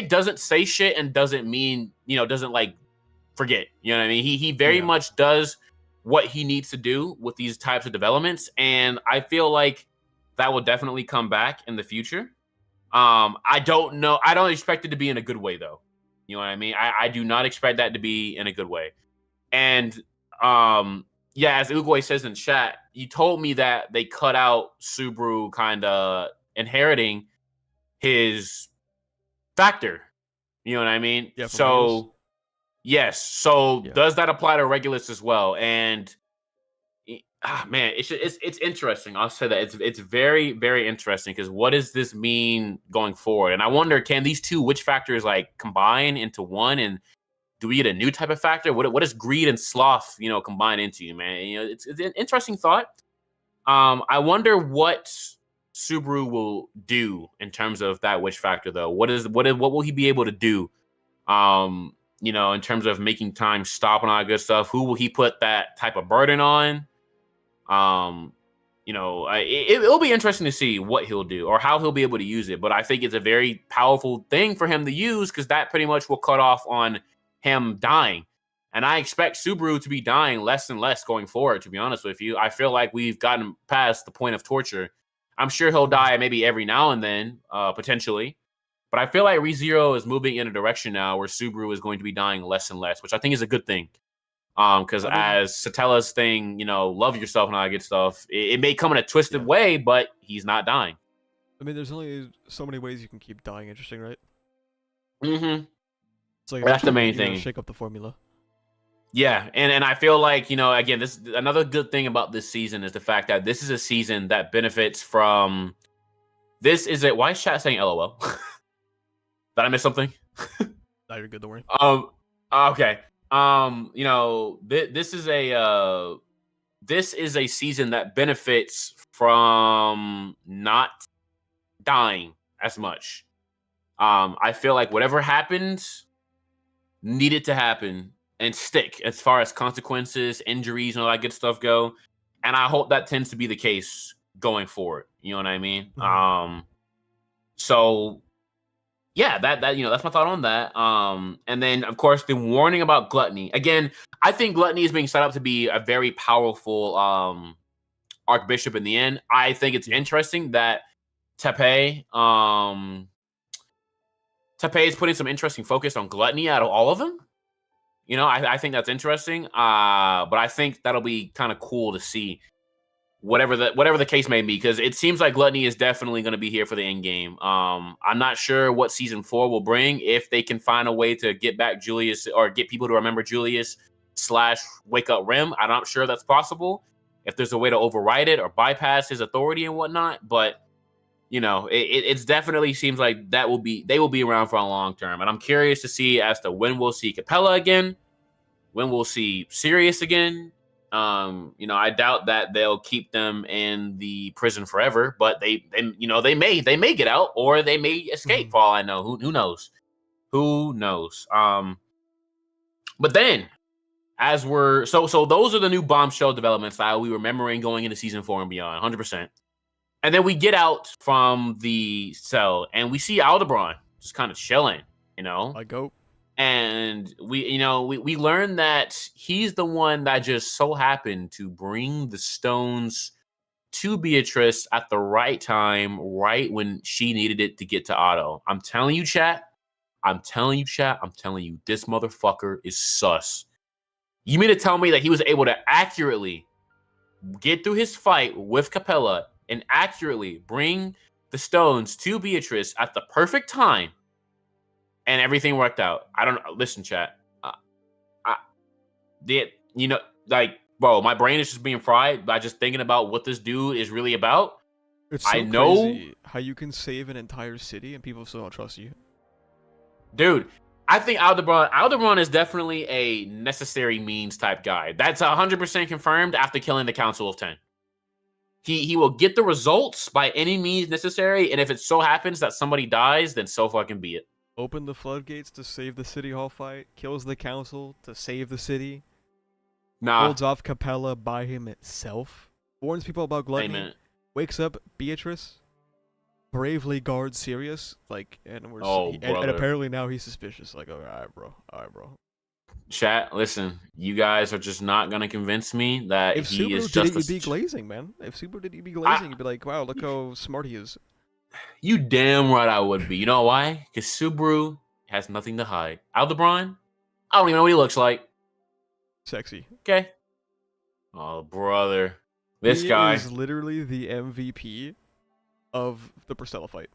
doesn't say shit and doesn't mean, doesn't like forget. You know what I mean? He very much does what he needs to do with these types of developments. And I feel like that will definitely come back in the future. I don't know. I don't expect it to be in a good way, though. You know what I mean? I do not expect that to be in a good way. And yeah, as Ugoy says in chat, you told me that they cut out Subaru kind of inheriting his factor. You know what I mean? Yeah, so yes. So yeah. does that apply to Regulus as well? And man, it's interesting. I'll say that it's very, very interesting because what does this mean going forward? And I wonder, can these two witch factors like combine into one? And do we get a new type of factor? What does greed and sloth, combine into, man? It's an interesting thought. I wonder what Subaru will do in terms of that witch factor, though. What will he be able to do? In terms of making time stop and all that good stuff. Who will he put that type of burden on? It'll be interesting to see what he'll do or how he'll be able to use it. But I think it's a very powerful thing for him to use because that pretty much will cut off on him dying. And I expect Subaru to be dying less and less going forward, to be honest with you. I feel like we've gotten past the point of torture. I'm sure he'll die maybe every now and then, potentially. But I feel like ReZero is moving in a direction now where Subaru is going to be dying less and less, which I think is a good thing. Because as Satella's thing, love yourself and all that good stuff, it may come in a twisted way, but he's not dying. I mean, there's only so many ways you can keep dying interesting, right? Mm-hmm. It's like that's the main thing. Shake up the formula. Yeah, and I feel like, again, this another good thing about this season is the fact that this is a season that benefits from this is it. Why is chat saying LOL? Did I miss something? No, you're good, don't worry. Okay. This is a season that benefits from not dying as much. I feel like whatever happened needed to happen and stick as far as consequences, injuries, and all that good stuff go. And I hope that tends to be the case going forward. You know what I mean? Mm-hmm. So yeah, that's my thought on that. And then of course the warning about gluttony. Again, I think gluttony is being set up to be a very powerful archbishop in the end. I think it's interesting that Tepe is putting some interesting focus on gluttony out of all of them. I think that's interesting. But I think that'll be kind of cool to see whatever the case may be, because it seems like gluttony is definitely going to be here for the end game. I'm not sure what season 4 will bring, if they can find a way to get back Julius or get people to remember Julius / wake up Rem. I'm not sure that's possible. If there's a way to override it or bypass his authority and whatnot, but it's definitely seems like they will be around for a long term. And I'm curious to see as to when we'll see Capella again, when we'll see Sirius again. I doubt that they'll keep them in the prison forever, but they may get out or they may escape. For all I know, who knows? Who knows? But then as we're so those are the new Bombshell developments that we were remembering going into season 4 and beyond, 100%. And then we get out from the cell and we see Aldebaran just kind of chilling, I go. And we learn that he's the one that just so happened to bring the stones to Beatrice at the right time, right when she needed it to get to Otto. I'm telling you, chat. This motherfucker is sus. You mean to tell me that he was able to accurately get through his fight with Capella and accurately bring the stones to Beatrice at the perfect time, and everything worked out? I don't know. Listen, chat. Bro, my brain is just being fried by just thinking about what this dude is really about. It's so crazy how you can save an entire city and people still don't trust you. Dude, I think Aldebaran is definitely a necessary means type guy. That's 100% confirmed after killing the Council of 10. He will get the results by any means necessary, and if it so happens that somebody dies, then so fucking be it. Open the floodgates to save the City Hall fight, kills the council to save the city, holds off Capella by himself, warns people about gluttony, wakes up Beatrice, bravely guards Sirius, and apparently now he's suspicious. Alright, bro. Chat, listen, you guys are just not gonna convince me that if he Subaru is did just. You'd be glazing, man. If Subaru did, you'd be glazing. You'd be like, wow, look how smart he is. You damn right I would be. You know why? Because Subaru has nothing to hide. Aldebaran, I don't even know what he looks like. Sexy. Okay. Oh, brother. This He guy. is literally the MVP of the Priscilla fight.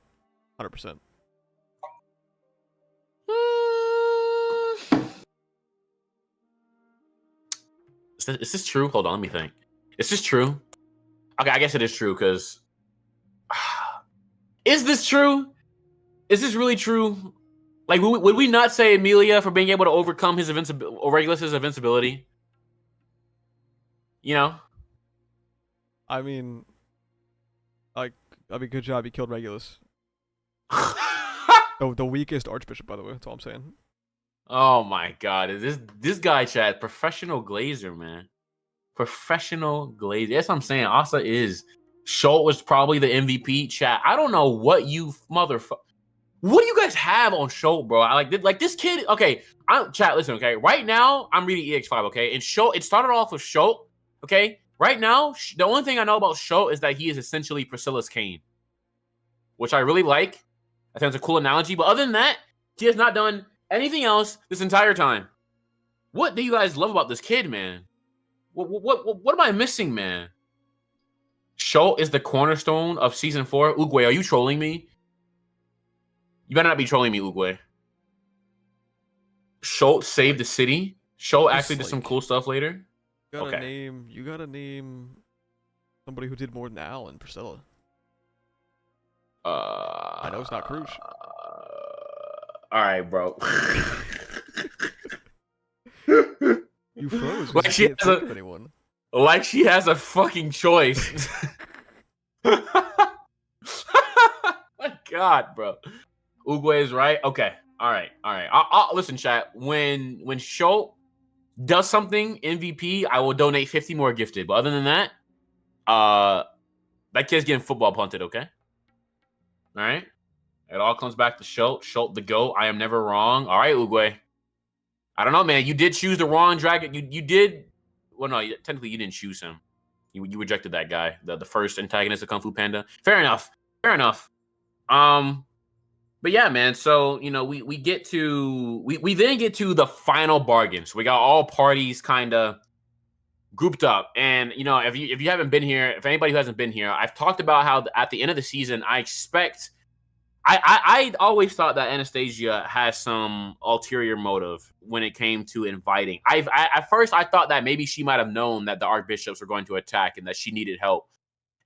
100%. Is this true? Hold on, let me think. Is this true? Okay, I guess it is true, because... Is this true? Is this really true? Like, would we not say Emilia for being able to overcome his invincibility, or Regulus's invincibility? You know? I mean, good job. You killed Regulus. Oh, the weakest Archbishop, by the way. That's all I'm saying. Oh my god, is this guy, Chad, professional glazer, man. Professional glazer. That's what I'm saying. Asa is. Schultz was probably the MVP, chat. I don't know what you motherfucker. What do you guys have on Schultz, bro? I like this kid. Okay, chat. Listen, okay. Right now, I'm reading EX5. Okay, and Schultz. It started off with Schultz. Okay, right now, the only thing I know about Schultz is that he is essentially Priscilla's Kane, which I really like. I think it's a cool analogy. But other than that, he has not done anything else this entire time. What do you guys love about this kid, man? What am I missing, man? Schultz is the cornerstone of season 4. Oogway, are you trolling me? You better not be trolling me, Oogway. Schultz saved the city. Schultz actually did some cool stuff later. You gotta name somebody who did more than Al and Priscilla. I know it's not Crush. All right, bro. You froze. Like she can't has think of anyone. Like she has a fucking choice. My God, bro. Oogway is right. Okay. All right. I'll listen, chat. When Schultz does something MVP, I will donate 50 more gifted. But other than that, that kid's getting football punted. Okay. All right. It all comes back to Schultz. Schultz the GOAT. I am never wrong. All right, Oogway. I don't know, man. You did choose the wrong dragon. You did. Well, no, technically you didn't choose him. You rejected that guy, the first antagonist of Kung Fu Panda. Fair enough. But yeah, man. So we get to we then get to the final bargain. So we got all parties kind of grouped up, and if you haven't been here, if anybody who hasn't been here, I've talked about how at the end of the season, I expect. I always thought that Anastasia has some ulterior motive when it came to inviting. At first I thought that maybe she might have known that the archbishops were going to attack and that she needed help.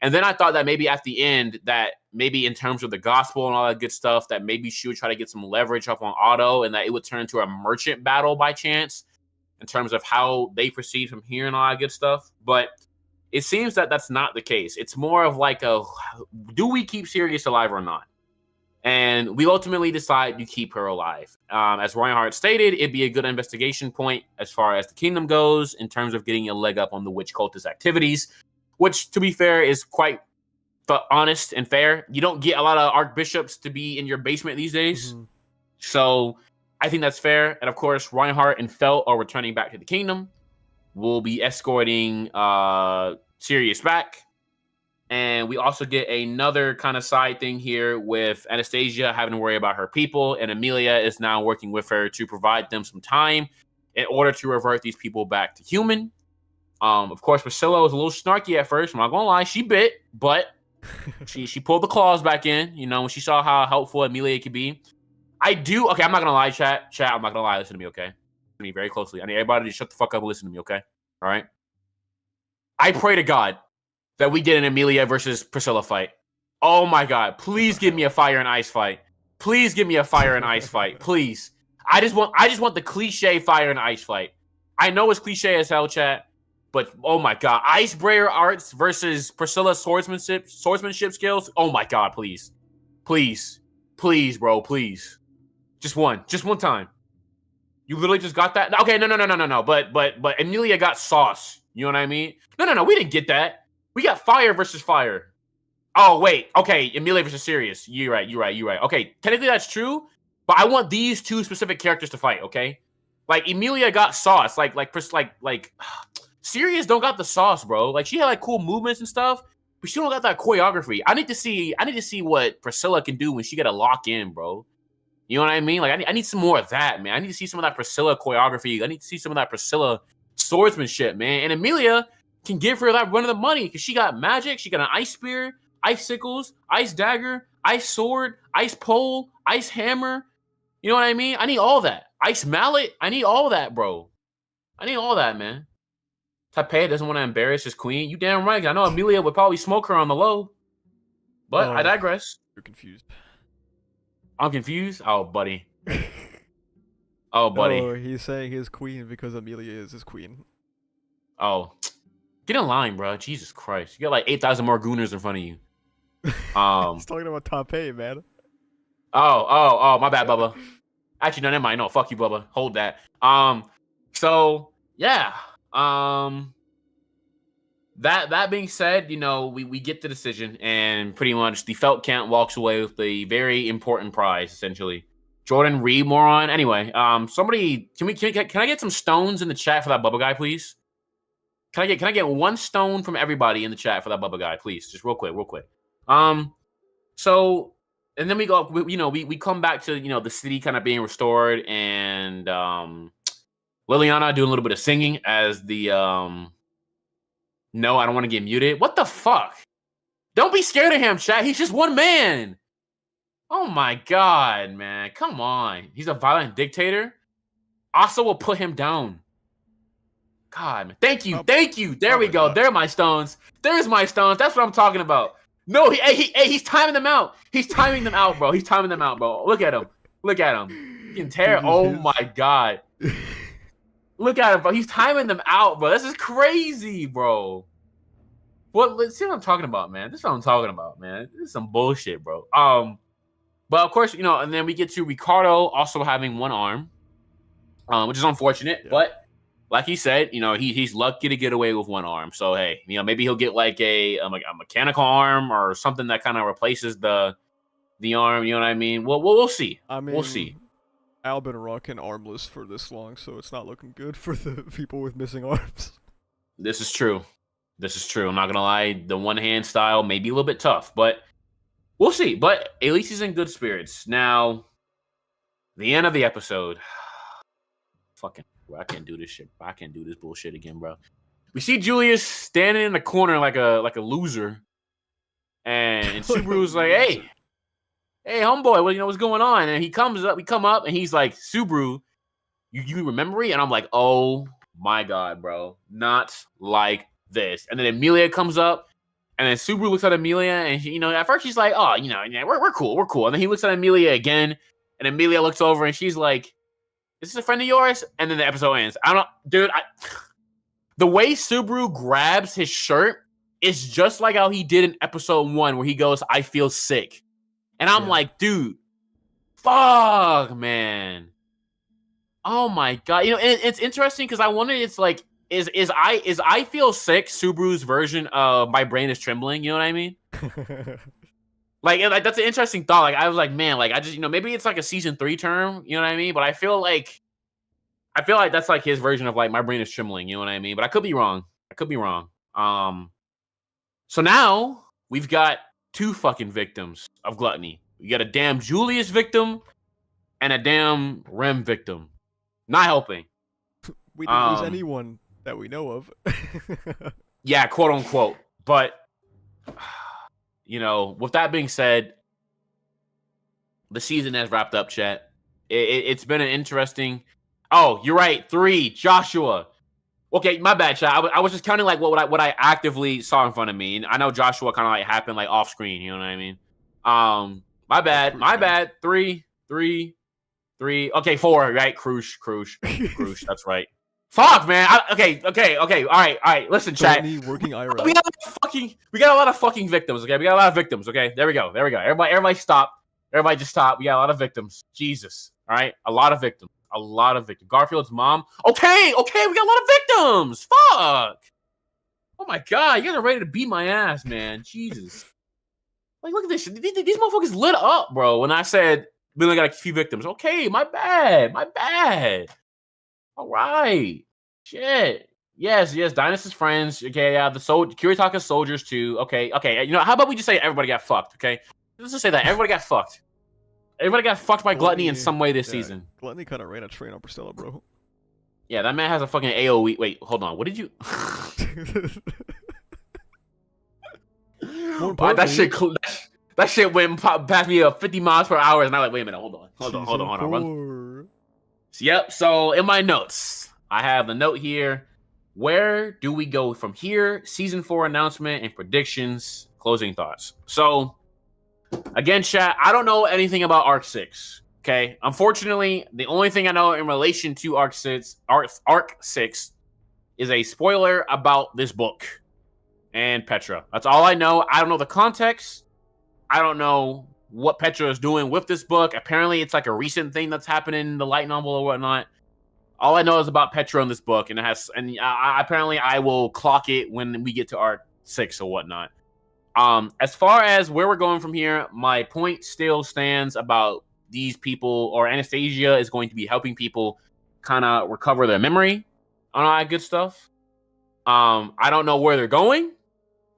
And then I thought that maybe at the end that maybe in terms of the gospel and all that good stuff, that maybe she would try to get some leverage up on Otto and that it would turn into a merchant battle by chance in terms of how they proceed from here and all that good stuff. But it seems that that's not the case. It's more of like do we keep Sirius alive or not? And we ultimately decide to keep her alive. As Reinhardt stated, it'd be a good investigation point as far as the kingdom goes in terms of getting a leg up on the witch cultist activities, which, to be fair, is quite honest and fair. You don't get a lot of archbishops to be in your basement these days. Mm-hmm. So I think that's fair. And of course, Reinhardt and Felt are returning back to the kingdom. We'll be escorting Sirius back. And we also get another kind of side thing here with Anastasia having to worry about her people. And Emilia is now working with her to provide them some time in order to revert these people back to human. Of course, Priscilla was a little snarky at first. I'm not going to lie. She bit, but she pulled the claws back in, when she saw how helpful Emilia could be. Okay, I'm not going to lie, chat. Chat, I'm not going to lie. Listen to me, okay? Listen to me very closely. I need everybody to shut the fuck up and listen to me, okay? All right? I pray to God that we get an Emilia versus Priscilla fight. Oh my God. Please give me a fire and ice fight. Please give me a fire and ice fight. Please. I just want the cliche fire and ice fight. I know it's cliche as hell, chat, but oh my God. Icebreaker arts versus Priscilla swordsmanship skills. Oh my God, please. Please. Please, bro, please. Just one time. You literally just got that? Okay, no. But Emilia got sauce. You know what I mean? No, we didn't get that. We got fire versus fire. Oh, wait. Okay, Emilia versus Sirius. You're right. Okay, technically that's true, but I want these two specific characters to fight, okay? Like, Emilia got sauce. Like Sirius don't got the sauce, bro. Like, she had, cool movements and stuff, but she don't got that choreography. I need to see what Priscilla can do when she get a lock in, bro. You know what I mean? Like I need some more of that, man. I need to see some of that Priscilla choreography. I need to see some of that Priscilla swordsmanship, man. And Amelia can give her that run of the money because she got magic. She got an ice spear, icicles, ice dagger, ice sword, ice pole, ice hammer. You know what I mean? I need all that. Ice mallet. I need all that, bro. I need all that, man. Capella doesn't want to embarrass his queen. You damn right. I know Amelia would probably smoke her on the low. But I digress. You're confused. I'm confused. Oh, buddy. Oh, buddy. Oh, he's saying his queen because Amelia is his queen. Oh. Get in line, bro. Jesus Christ. You got like 8,000 more gooners in front of you. He's talking about Taipei, man. Oh, my bad, Bubba. Actually, no, never mind. No, fuck you, Bubba. Hold that. So yeah. That being said, you know, we get the decision, and pretty much the felt count walks away with the very important prize, essentially. Jordan Reed, moron. Anyway, somebody can I get some stones in the chat for that Bubba guy, please? Can I get one stone from everybody in the chat for that Bubba guy, please? Just real quick. So and then we go, we come back to, the city kind of being restored, and Liliana doing a little bit of singing as the no, I don't want to get muted. What the fuck? Don't be scared of him, chat. He's just one man. Oh my god, man. Come on. He's a violent dictator. Asa will put him down. God, man. Thank you. There we go. There are my stones. There's my stones. That's what I'm talking about. No, he's timing them out. He's timing them out, bro. Look at him. He can tear. Oh my god. Look at him, bro. He's timing them out, bro. This is crazy, bro. Let's see what I'm talking about, man. This is what I'm talking about, man. This is some bullshit, bro. But of course, and then we get to Ricardo also having one arm, which is unfortunate. Yeah. But like he said, he's lucky to get away with one arm. So hey, maybe he'll get like a mechanical arm or something that kind of replaces the arm. You know what I mean? Well, we'll see. We'll see. Al been rocking armless for this long, so it's not looking good for the people with missing arms. This is true. I'm not gonna lie. The one hand style may be a little bit tough, but we'll see. But at least he's in good spirits. Now, the end of the episode. Fucking, bro, I can't do this shit. I can't do this bullshit again, bro. We see Julius standing in the corner like a loser, and Subaru's like, "Hey, homeboy, what's going on?" And we come up, and he's like, "Subaru, you remember me?" And I'm like, "Oh my god, bro, not like this." And then Amelia comes up, and then Subaru looks at Amelia, and she, at first she's like, "Oh, we're cool." And then he looks at Amelia again, and Amelia looks over, and she's like, "Is this a friend of yours?" And then the episode ends. The way Subaru grabs his shirt is just like how he did in episode 1, where he goes, "I feel sick." And I'm like, dude, fuck, man. Oh my god. It's interesting because I wonder, it's like, is I feel sick Subaru's version of my brain is trembling? You know what I mean? like that's an interesting thought. Like I was like, man, like I just, maybe it's like a season 3 term. You know what I mean? But I feel like that's like his version of like my brain is trembling. You know what I mean? But I could be wrong. So now we've got 2 fucking victims of gluttony. We got a damn Julius victim and a damn Rem victim. Not helping. We didn't lose anyone that we know of. Yeah, quote unquote. But with that being said, the season has wrapped up, chat. It's been an interesting. Oh, you're right. 3, Joshua. Okay, my bad, chat. I was just counting like what I actively saw in front of me, and I know Joshua kind of like happened like off screen. You know what I mean? My bad. 3. Okay, 4. Right? Crush. That's right. Fuck, man. Okay. All right. Listen, chat. Working IRL. We got a lot of fucking victims. Okay, we got a lot of victims. Okay, there we go. Everybody, stop. Everybody, just stop. We got a lot of victims. Jesus. All right, a lot of victims. Garfield's mom. Okay, we got a lot of victims. Fuck. Oh my god, you guys are ready to beat my ass, man. Jesus. Like, look at this. These motherfuckers lit up, bro. When I said we only got a few victims. Okay, my bad. All right. Shit. Yes. Dynas's friends. Okay, yeah. The Kiritaka soldiers too. Okay. How about we just say everybody got fucked? Okay. Let's just say that everybody got fucked. Everybody got fucked by Gluttony in some way this season. Gluttony kind of ran a train on Priscilla, bro. Yeah, that man has a fucking AOE. Wait, hold on. What did you? That shit went past me 50 miles per hour, and I'm like, wait a minute, hold on. Yep. So in my notes, I have the note here. Where do we go from here? Season 4 announcement and predictions, closing thoughts. So again, chat, I don't know anything about Arc 6. Okay. Unfortunately, the only thing I know in relation to Arc 6 is a spoiler about this book and Petra. That's all I know. I don't know the context. I don't know what Petra is doing with this book. Apparently, it's like a recent thing that's happening in the light novel or whatnot. All I know is about Petra in this book, and apparently I will clock it when we get to Arc 6 or whatnot. As far as where we're going from here, my point still stands about these people, or Anastasia is going to be helping people kind of recover their memory on all that good stuff. I don't know where they're going.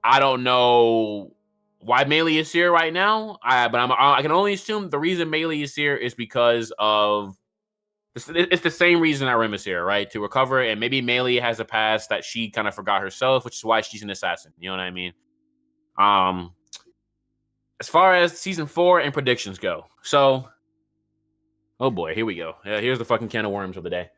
I don't know why Melee is here right now. But I can only assume the reason Melee is here is because of it's the same reason that Rem is here, right? To recover, and maybe Melee has a past that she kind of forgot herself, which is why she's an assassin. You know what I mean? As far as season 4 and predictions go, so oh boy, here we go. Yeah, here's the fucking can of worms of the day.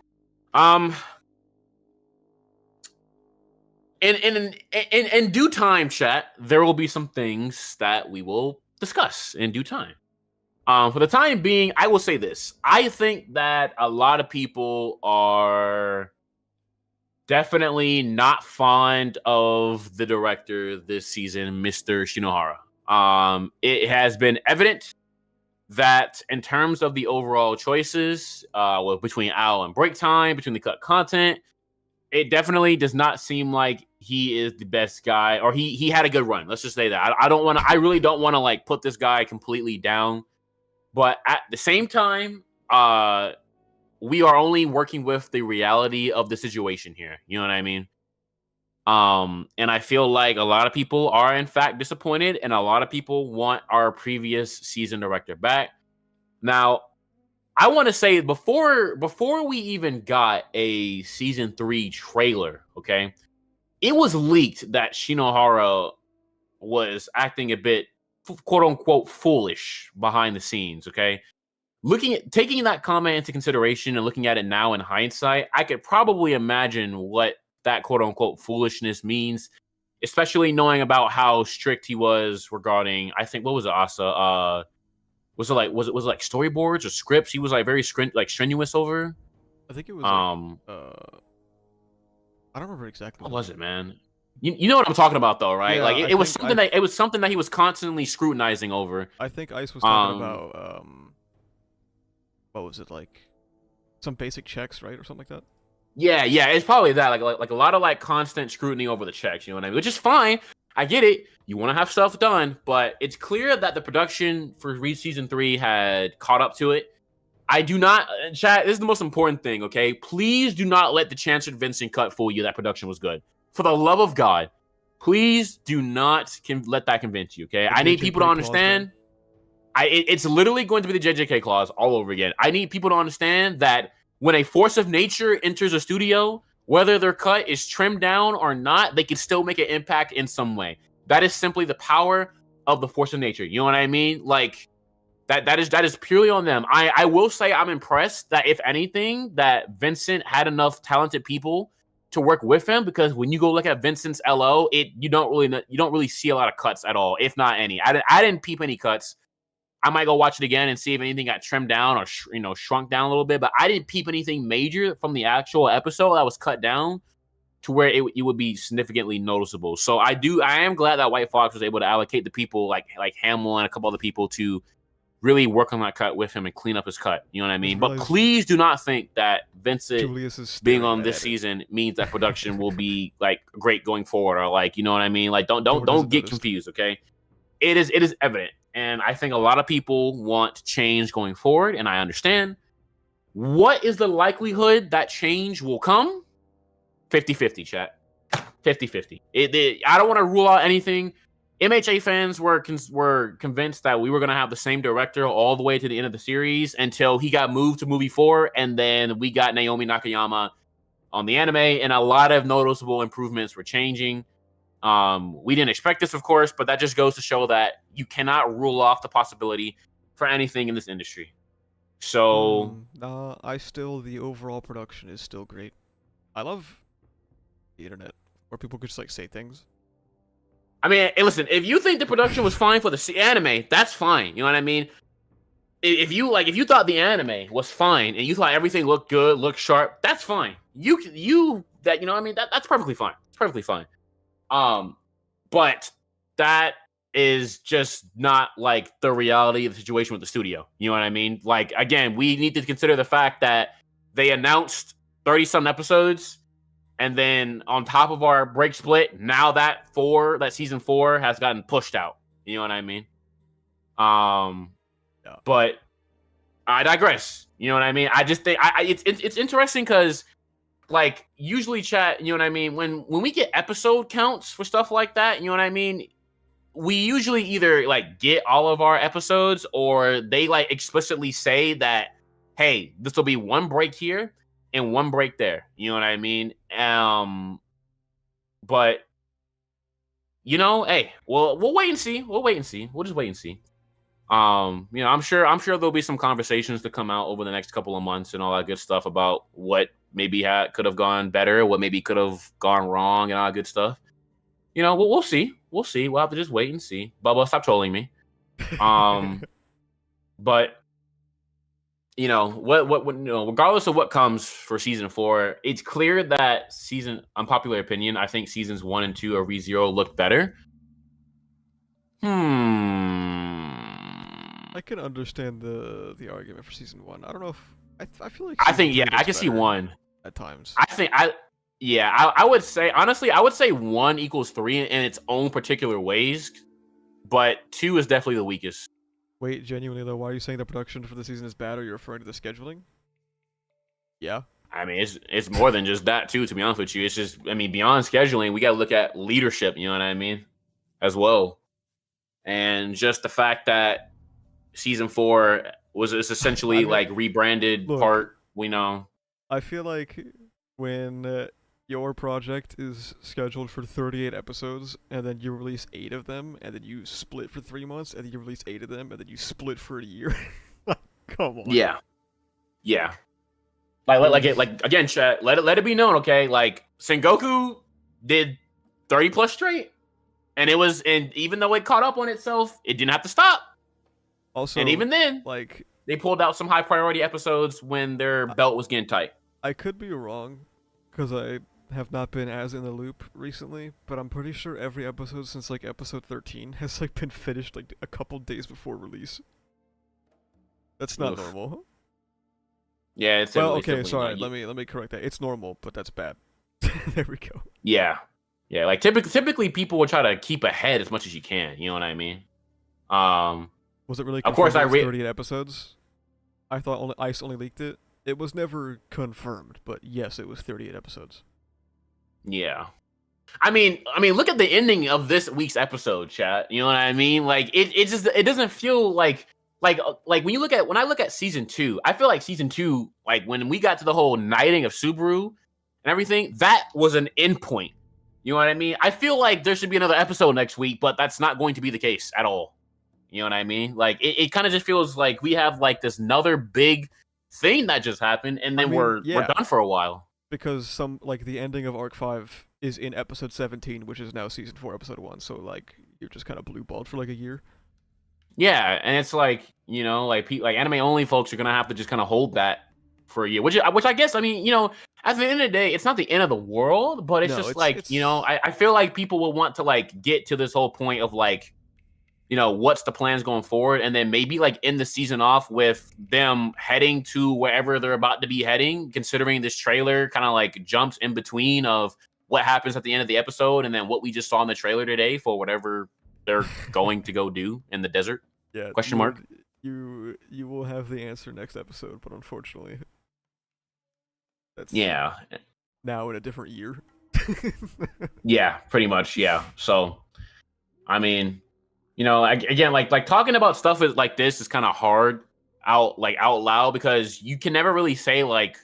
In due time, chat, there will be some things that we will discuss in due time. For the time being, I will say this. I think that a lot of people are definitely not fond of the director this season, Mr. Shinohara. It has been evident that in terms of the overall choices, between Owl and Break Time, between the cut content, it definitely does not seem like he is the best guy, or he had a good run. Let's just say that. I really don't want to like put this guy completely down. But at the same time, we are only working with the reality of the situation here. You know what I mean? And I feel like a lot of people are in fact disappointed, and a lot of people want our previous season director back. Now, I want to say before we even got a season 3 trailer, okay, it was leaked that Shinohara was acting a bit quote unquote foolish behind the scenes, okay? Taking that comment into consideration and looking at it now in hindsight, I could probably imagine what that quote unquote foolishness means, especially knowing about how strict he was regarding, I think, what was it, Asa? Was it like storyboards or scripts? He was like very strenuous over. I think it was I don't remember exactly. What was it, man? You know what I'm talking about, though, right? Yeah, it was something that he was constantly scrutinizing over. I think Ice was talking about what was it, like some basic checks, right, or something like that. Yeah, it's probably that, like a lot of like constant scrutiny over the checks. You know what I mean? Which is fine. I get it. You want to have stuff done, but it's clear that the production for season 3 had caught up to it. I do not, chat. This is the most important thing. Okay, please do not let the Chancellor Vincent cut fool you. That production was good. For the love of God, please do not let that convince you, okay? I need people to understand. It's literally going to be the JJK clause all over again. I need people to understand that when a force of nature enters a studio, whether their cut is trimmed down or not, they can still make an impact in some way. That is simply the power of the force of nature. You know what I mean? Like, that is purely on them. I will say I'm impressed that, if anything, that Vincent had enough talented people to work with him, because when you go look at Vincent's LO, you don't really see a lot of cuts at all, if not any. I didn't peep any cuts. I might go watch it again and see if anything got trimmed down or shrunk down a little bit, but I didn't peep anything major from the actual episode that was cut down to where it would be significantly noticeable. So I am glad that White Fox was able to allocate the people like Hamill and a couple other people to really work on that cut with him and clean up his cut. You know what I mean? But please do not think that Vincent being on this season means that production will be like great going forward, or like, you know what I mean? Like, don't get confused, okay? It is evident. And I think a lot of people want change going forward, and I understand. What is the likelihood that change will come? 50-50, chat. 50-50. I don't want to rule out anything. MHA fans were convinced that we were going to have the same director all the way to the end of the series until he got moved to movie 4, and then we got Naomi Nakayama on the anime, and a lot of noticeable improvements were changing. We didn't expect this, of course, but that just goes to show that you cannot rule off the possibility for anything in this industry. So, the overall production is still great. I love the internet where people could just like say things. I mean, hey, listen, if you think the production was fine for the anime, that's fine. You know what I mean? If you thought the anime was fine and you thought everything looked good, looked sharp, that's fine. You know what I mean? That's perfectly fine. It's perfectly fine. But that is just not like the reality of the situation with the studio. You know what I mean? Like, again, we need to consider the fact that they announced 30-some episodes, and then on top of our break split, now that season 4 has gotten pushed out. You know what I mean? Yeah. But I digress. You know what I mean? I just think it's interesting because, like, usually, chat, you know what I mean, when we get episode counts for stuff like that, you know what I mean, we usually either like get all of our episodes, or they like explicitly say that, hey, this will be one break here and one break there. You know what I mean? But you know, hey, we'll wait and see. We'll just wait and see. You know, I'm sure there'll be some conversations to come out over the next couple of months and all that good stuff about what maybe could have gone better, what maybe could have gone wrong, and all that good stuff. You know, we'll see. We'll see. We'll have to just wait and see. Bubba, stop trolling me. But you know what you know, regardless of what comes for season 4, it's clear that unpopular opinion, I think seasons 1 and 2 of ReZero look better. I can understand the argument for season 1. I don't know if I feel like I think season 2 I can gets see better 1 at times. I would say, honestly, I would say 1 equals 3 in its own particular ways, but 2 is definitely the weakest. Wait, genuinely though, why are you saying the production for the season is bad? Are you referring to the scheduling? Yeah. I mean, it's more than just that too, to be honest with you. It's just, I mean, beyond scheduling, we got to look at leadership, you know what I mean, as well. And just the fact that season 4 is essentially like rebranded part, we know. I feel like when your project is scheduled for 38 episodes, and then you release 8 of them, and then you split for 3 months, and then you release 8 of them, and then you split for a year. Come on. Yeah. Like again, chat. Let it be known, okay? Like, Sengoku did 30 plus straight, and even though it caught up on itself, it didn't have to stop. Also, and even then, like, they pulled out some high priority episodes when their belt was getting tight. I could be wrong, because I have not been as in the loop recently, but I'm pretty sure every episode since like episode 13 has like been finished like a couple days before release. That's not normal. Yeah, it's okay. Sorry, let me correct that. It's normal, but that's bad. There we go. Yeah. Like typically people will try to keep ahead as much as you can. You know what I mean? Was it really? Of course, 38 episodes. I thought Ice only leaked it. It was never confirmed, but yes, it was 38 episodes. Yeah. I mean, look at the ending of this week's episode, chat. You know what I mean? Like, it doesn't feel like when I look at season 2, I feel like season 2, like when we got to the whole knighting of Subaru and everything, that was an end point. You know what I mean? I feel like there should be another episode next week, but that's not going to be the case at all. You know what I mean? Like, it kind of just feels like we have like this another big thing that just happened, and then we're done for a while. Because the ending of Arc 5 is in episode 17, which is now season 4, episode 1. So like you're just kind of blue-balled for like a year. Yeah, and it's like, you know, like anime only folks are gonna have to just kind of hold that for a year, which I guess, I mean, you know, at the end of the day, it's not the end of the world, but it's you know, I feel like people will want to like get to this whole point of like, you know, what's the plans going forward, and then maybe like end the season off with them heading to wherever they're about to be heading, considering this trailer kind of like jumps in between of what happens at the end of the episode and then what we just saw in the trailer today for whatever they're going to go do in the desert. Yeah. Question mark. You will have the answer next episode, but unfortunately, that's now in a different year. Yeah, pretty much. Yeah. So I mean, again, like talking about stuff like this is kind of hard out loud because you can never really say like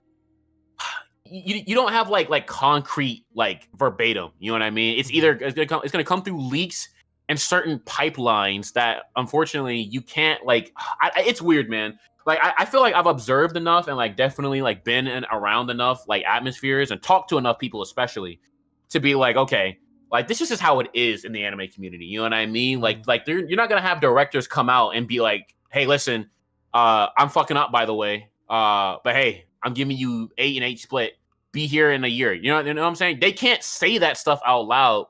you don't have like concrete like verbatim. You know what I mean? It's either it's gonna come through leaks and certain pipelines that unfortunately you can't like. It's weird, man. Like I feel like I've observed enough and like definitely like been around enough like atmospheres and talked to enough people, especially to be like, okay, like this is just how it is in the anime community. You know what I mean? Like you're not gonna have directors come out and be like, hey, listen, I'm fucking up by the way. But hey, I'm giving you 8-8 split. Be here in a year. You know what I'm saying? They can't say that stuff out loud.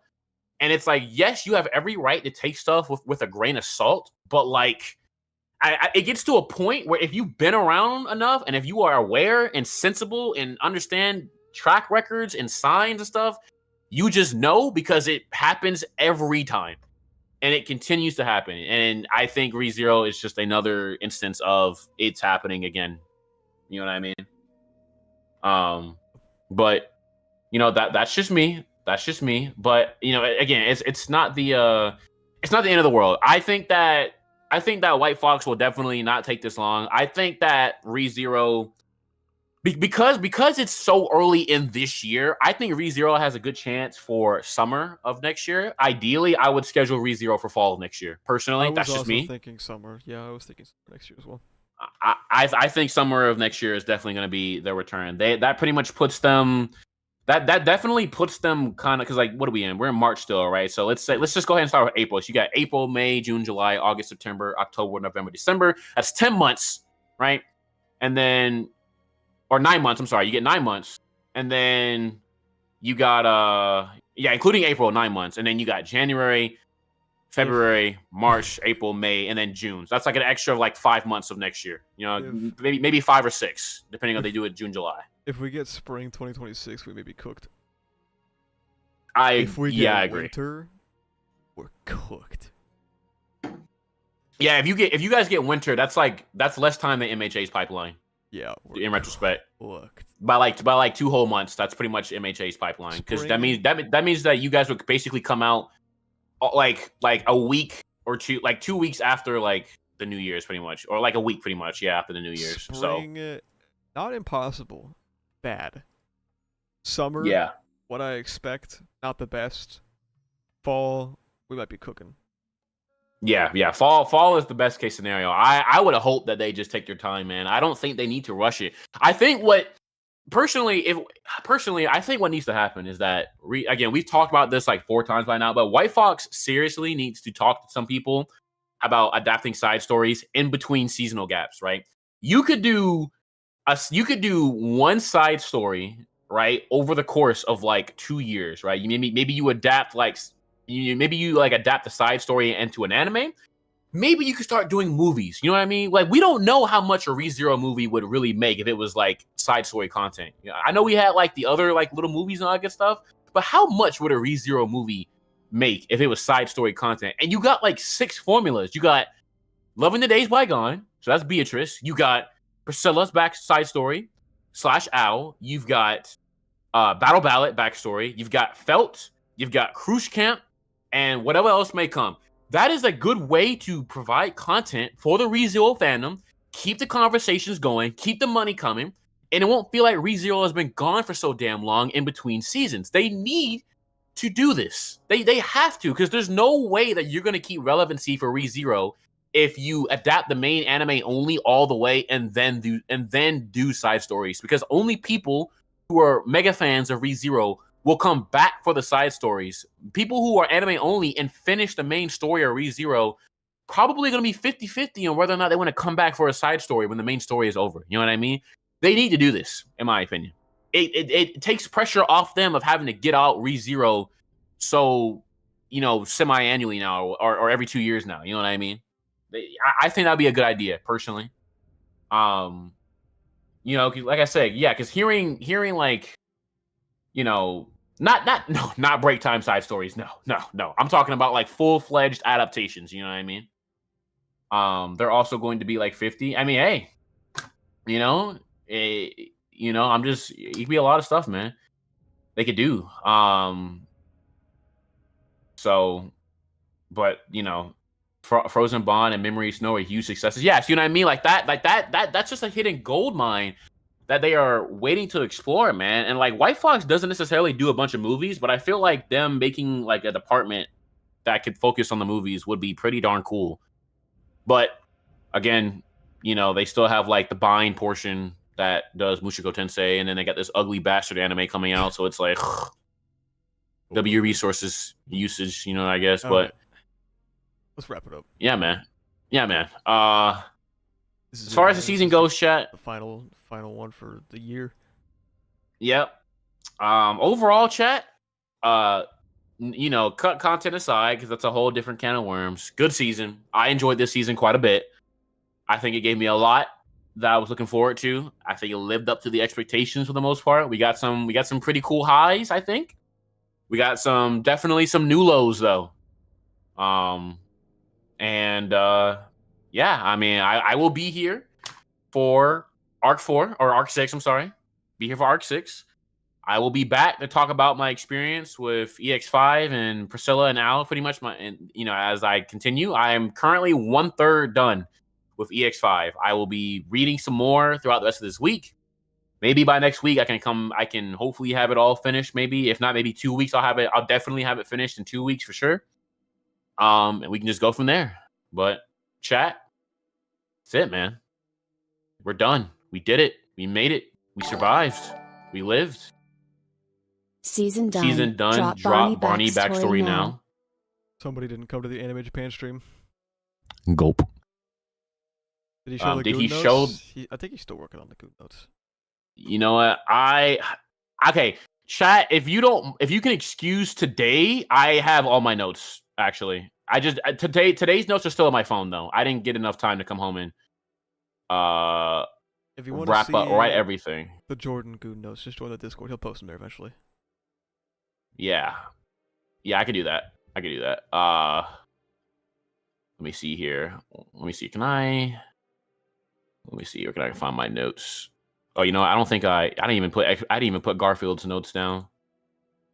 And it's like, yes, you have every right to take stuff with a grain of salt, but like it gets to a point where if you've been around enough and if you are aware and sensible and understand track records and signs and stuff, you just know because it happens every time and it continues to happen. And I think ReZero is just another instance of it's happening again. You know what I mean? But that's just me. That's just me. But again, it's not the end of the world. I think that White Fox will definitely not take this long. I think that ReZero because it's so early in this year, I think ReZero has a good chance for summer of next year. Ideally, I would schedule ReZero for fall of next year. Personally, that's just me. I was also thinking summer. Yeah, I was thinking next year as well. I think summer of next year is definitely going to be their return. That pretty much puts them. That definitely puts them kind of because like what are we in? We're in March still, right? So let's just go ahead and start with April. So you got April, May, June, July, August, September, October, November, December. That's 10 months, right? And then or 9 months. I'm sorry, you get 9 months, and then you got including April, 9 months, and then you got January, February, March, April, May, and then June. So that's like an extra of like 5 months of next year. Maybe 5 or 6, depending on if they do it June, July. If we get spring 2026, we may be cooked. I agree. Winter, we're cooked. Yeah, if you guys get winter, that's less time than MHA's pipeline. Yeah, in retrospect, cooked. by like 2 whole months, that's pretty much MHA's pipeline because that means that you guys would basically come out like a week or two, like 2 weeks after like the New Year's, pretty much, or like a week, pretty much, after the New Year's. Spring, not impossible, bad. Summer, what I expect, not the best. Fall, we might be cooking. Yeah. Fall is the best case scenario. I would have hoped that they just take their time, man. I don't think they need to rush it. I think personally, I think what needs to happen is that again, we've talked about this like 4 times by now, but White Fox seriously needs to talk to some people about adapting side stories in between seasonal gaps, right? You could do one side story, right, over the course of like 2 years, right? Maybe you adapt adapt the side story into an anime. Maybe you could start doing movies. You know what I mean? Like, we don't know how much a ReZero movie would really make if it was like side story content. I know we had like the other like little movies and all that good stuff, but how much would a ReZero movie make if it was side story content? And you got like 6 formulas. You got Loving the Days Bygone, so that's Beatrice. You got Priscilla's back side story / Owl. You've got Battle Ballad backstory. You've got Felt. You've got Cruise Camp, and whatever else may come. That is a good way to provide content for the ReZero fandom, keep the conversations going, keep the money coming, and it won't feel like ReZero has been gone for so damn long in between seasons. They need to do this. They have to, because there's no way that you're going to keep relevancy for ReZero if you adapt the main anime only all the way and then do side stories, because only people who are mega fans of ReZero will come back for the side stories. People who are anime only and finish the main story of ReZero probably going to be 50-50 on whether or not they want to come back for a side story when the main story is over. You know what I mean? They need to do this, in my opinion. It takes pressure off them of having to get out ReZero so, semi-annually now or every 2 years now. You know what I mean? I think that'd be a good idea, personally. Like I said, yeah, because hearing like, not break time side stories. No. I'm talking about like full-fledged adaptations. You know what I mean? They're also going to be like 50. I mean, hey, I'm just, it could be a lot of stuff, man. They could do. So but you know, Frozen Bond and Memory Snow are huge successes. Yes, you know what I mean? Like that's just a hidden gold mine that they are waiting to explore, man. And like White Fox doesn't necessarily do a bunch of movies, but I feel like them making like a department that could focus on the movies would be pretty darn cool. But again, you know, they still have like the Bind portion that does Mushoku Tensei, and then they got this ugly bastard anime coming out, so it's like W resources usage, you know, I guess. All but right. Let's wrap it up. yeah, man. Yeah, man. This As far it, as the man. season This is goes, chat. the final one for the year. Yep. Overall, chat. You know, cut content aside because that's a whole different can of worms. Good season. I enjoyed this season quite a bit. I think it gave me a lot that I was looking forward to. I think it lived up to the expectations for the most part. We got some pretty cool highs. I think we got definitely some new lows though. And yeah, I mean, I will be here for Arc 4 or Arc 6. I'm sorry, be here for Arc 6. I will be back to talk about my experience with EX5 and Priscilla and Al. Pretty much you know, as I continue, I am currently 1/3 done with EX5. I will be reading some more throughout the rest of this week. Maybe by next week I can hopefully have it all finished. Maybe if not, maybe 2 weeks I'll definitely have it finished in 2 weeks for sure. And we can just go from there. But chat, that's it, man. We're done. We did it. We made it. We survived. We lived. Season done. Season done. Drop Barney backstory now. Somebody didn't come to the Anime Japan stream. Gulp. Did he show the did Goon he notes? show- I think he's still working on the Goon notes. You know what? Okay, chat. If you can excuse today, I have all my notes. Actually, today's notes are still on my phone though. I didn't get enough time to come home and If you want wrap to see up, write everything. the Jordan Goon notes, just join the Discord. He'll post them there eventually. Yeah, I could do that. Let me see here. Let me see. Let me see. Where can I find my notes? Oh, you know, I didn't even put Garfield's notes down.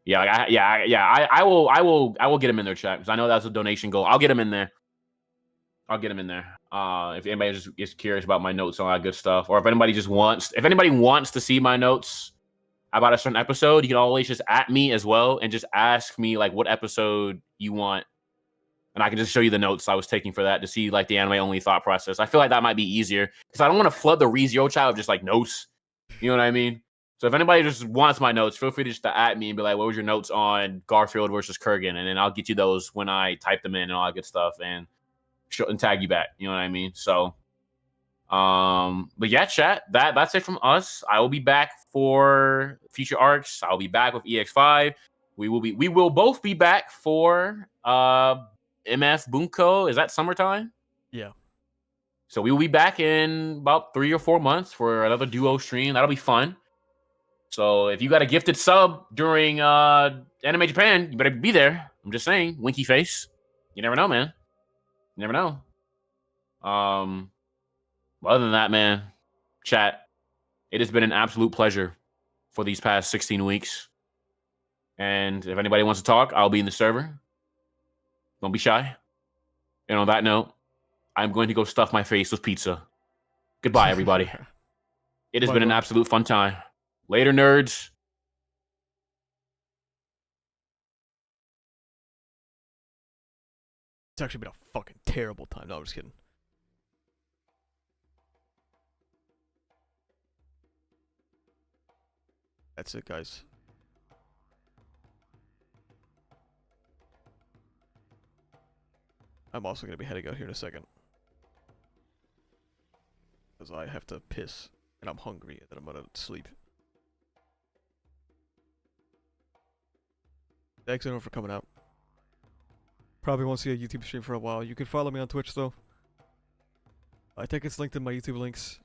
Yeah, I will get him in there, chat, because I know that's a donation goal. I'll get him in there. If anybody just is curious about my notes and all that good stuff, or if anybody wants to see my notes about a certain episode, you can always just at me as well and just ask me like what episode you want, and I can just show you the notes I was taking for that to see like the anime only thought process. I feel like that might be easier because I don't want to flood the ReZero chat with just like notes. You know what I mean? So if anybody just wants my notes, feel free to just to at me and be like, "What was your notes on Garfield versus Kurgan?" And then I'll get you those when I type them in and all that good stuff, and tag you back. You know what I mean? So, but yeah, chat. That's it from us. I will be back for future arcs. I'll be back with EX5. We will both be back for MF Bunko. Is that summertime? Yeah. So we will be back in about 3 or 4 months for another duo stream. That'll be fun. So if you got a gifted sub during Anime Japan, you better be there. I'm just saying, winky face. You never know, man. You never know. Other than that, man, chat, it has been an absolute pleasure for these past 16 weeks. And if anybody wants to talk, I'll be in the server. Don't be shy. And on that note, I'm going to go stuff my face with pizza. Goodbye, everybody. It has been an absolute fun time. Later, nerds. It's actually been a fucking terrible time. No, I'm just kidding. That's it, guys. I'm also going to be heading out here in a second. Because I have to piss, and I'm hungry, and then I'm going to sleep. Thanks everyone for coming out. Probably won't see a YouTube stream for a while. You can follow me on Twitch, though. I think it's linked in my YouTube links.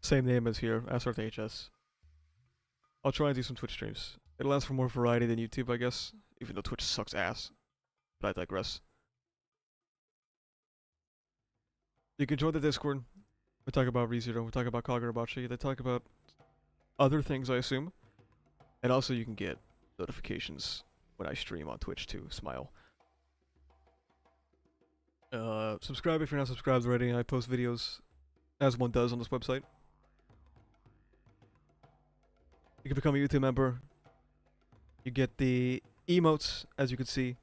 Same name as here, AsarthHS. I'll try and do some Twitch streams. It allows for more variety than YouTube, I guess. Even though Twitch sucks ass. But I digress. You can join the Discord. We talk about ReZero, we talk about Kagurabachi, they talk about other things, I assume. And also you can get notifications when I stream on Twitch too, smile. Subscribe if you're not subscribed already. I post videos as one does on this website. You can become a YouTube member. You get the emotes, as you can see.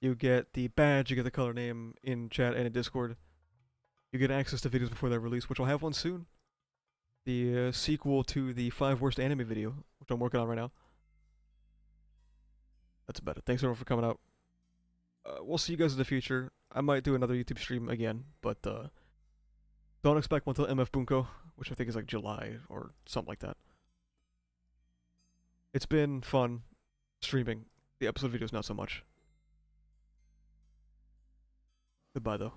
You get the badge, you get the color name in chat and in Discord. You get access to videos before they're released, which I'll have one soon. The sequel to the 5 worst anime video, which I'm working on right now. That's about it. Thanks everyone for coming out. We'll see you guys in the future. I might do another YouTube stream again, but don't expect one till MF Bunko, which I think is like July or something like that. It's been fun streaming. The episode videos not so much. Goodbye though.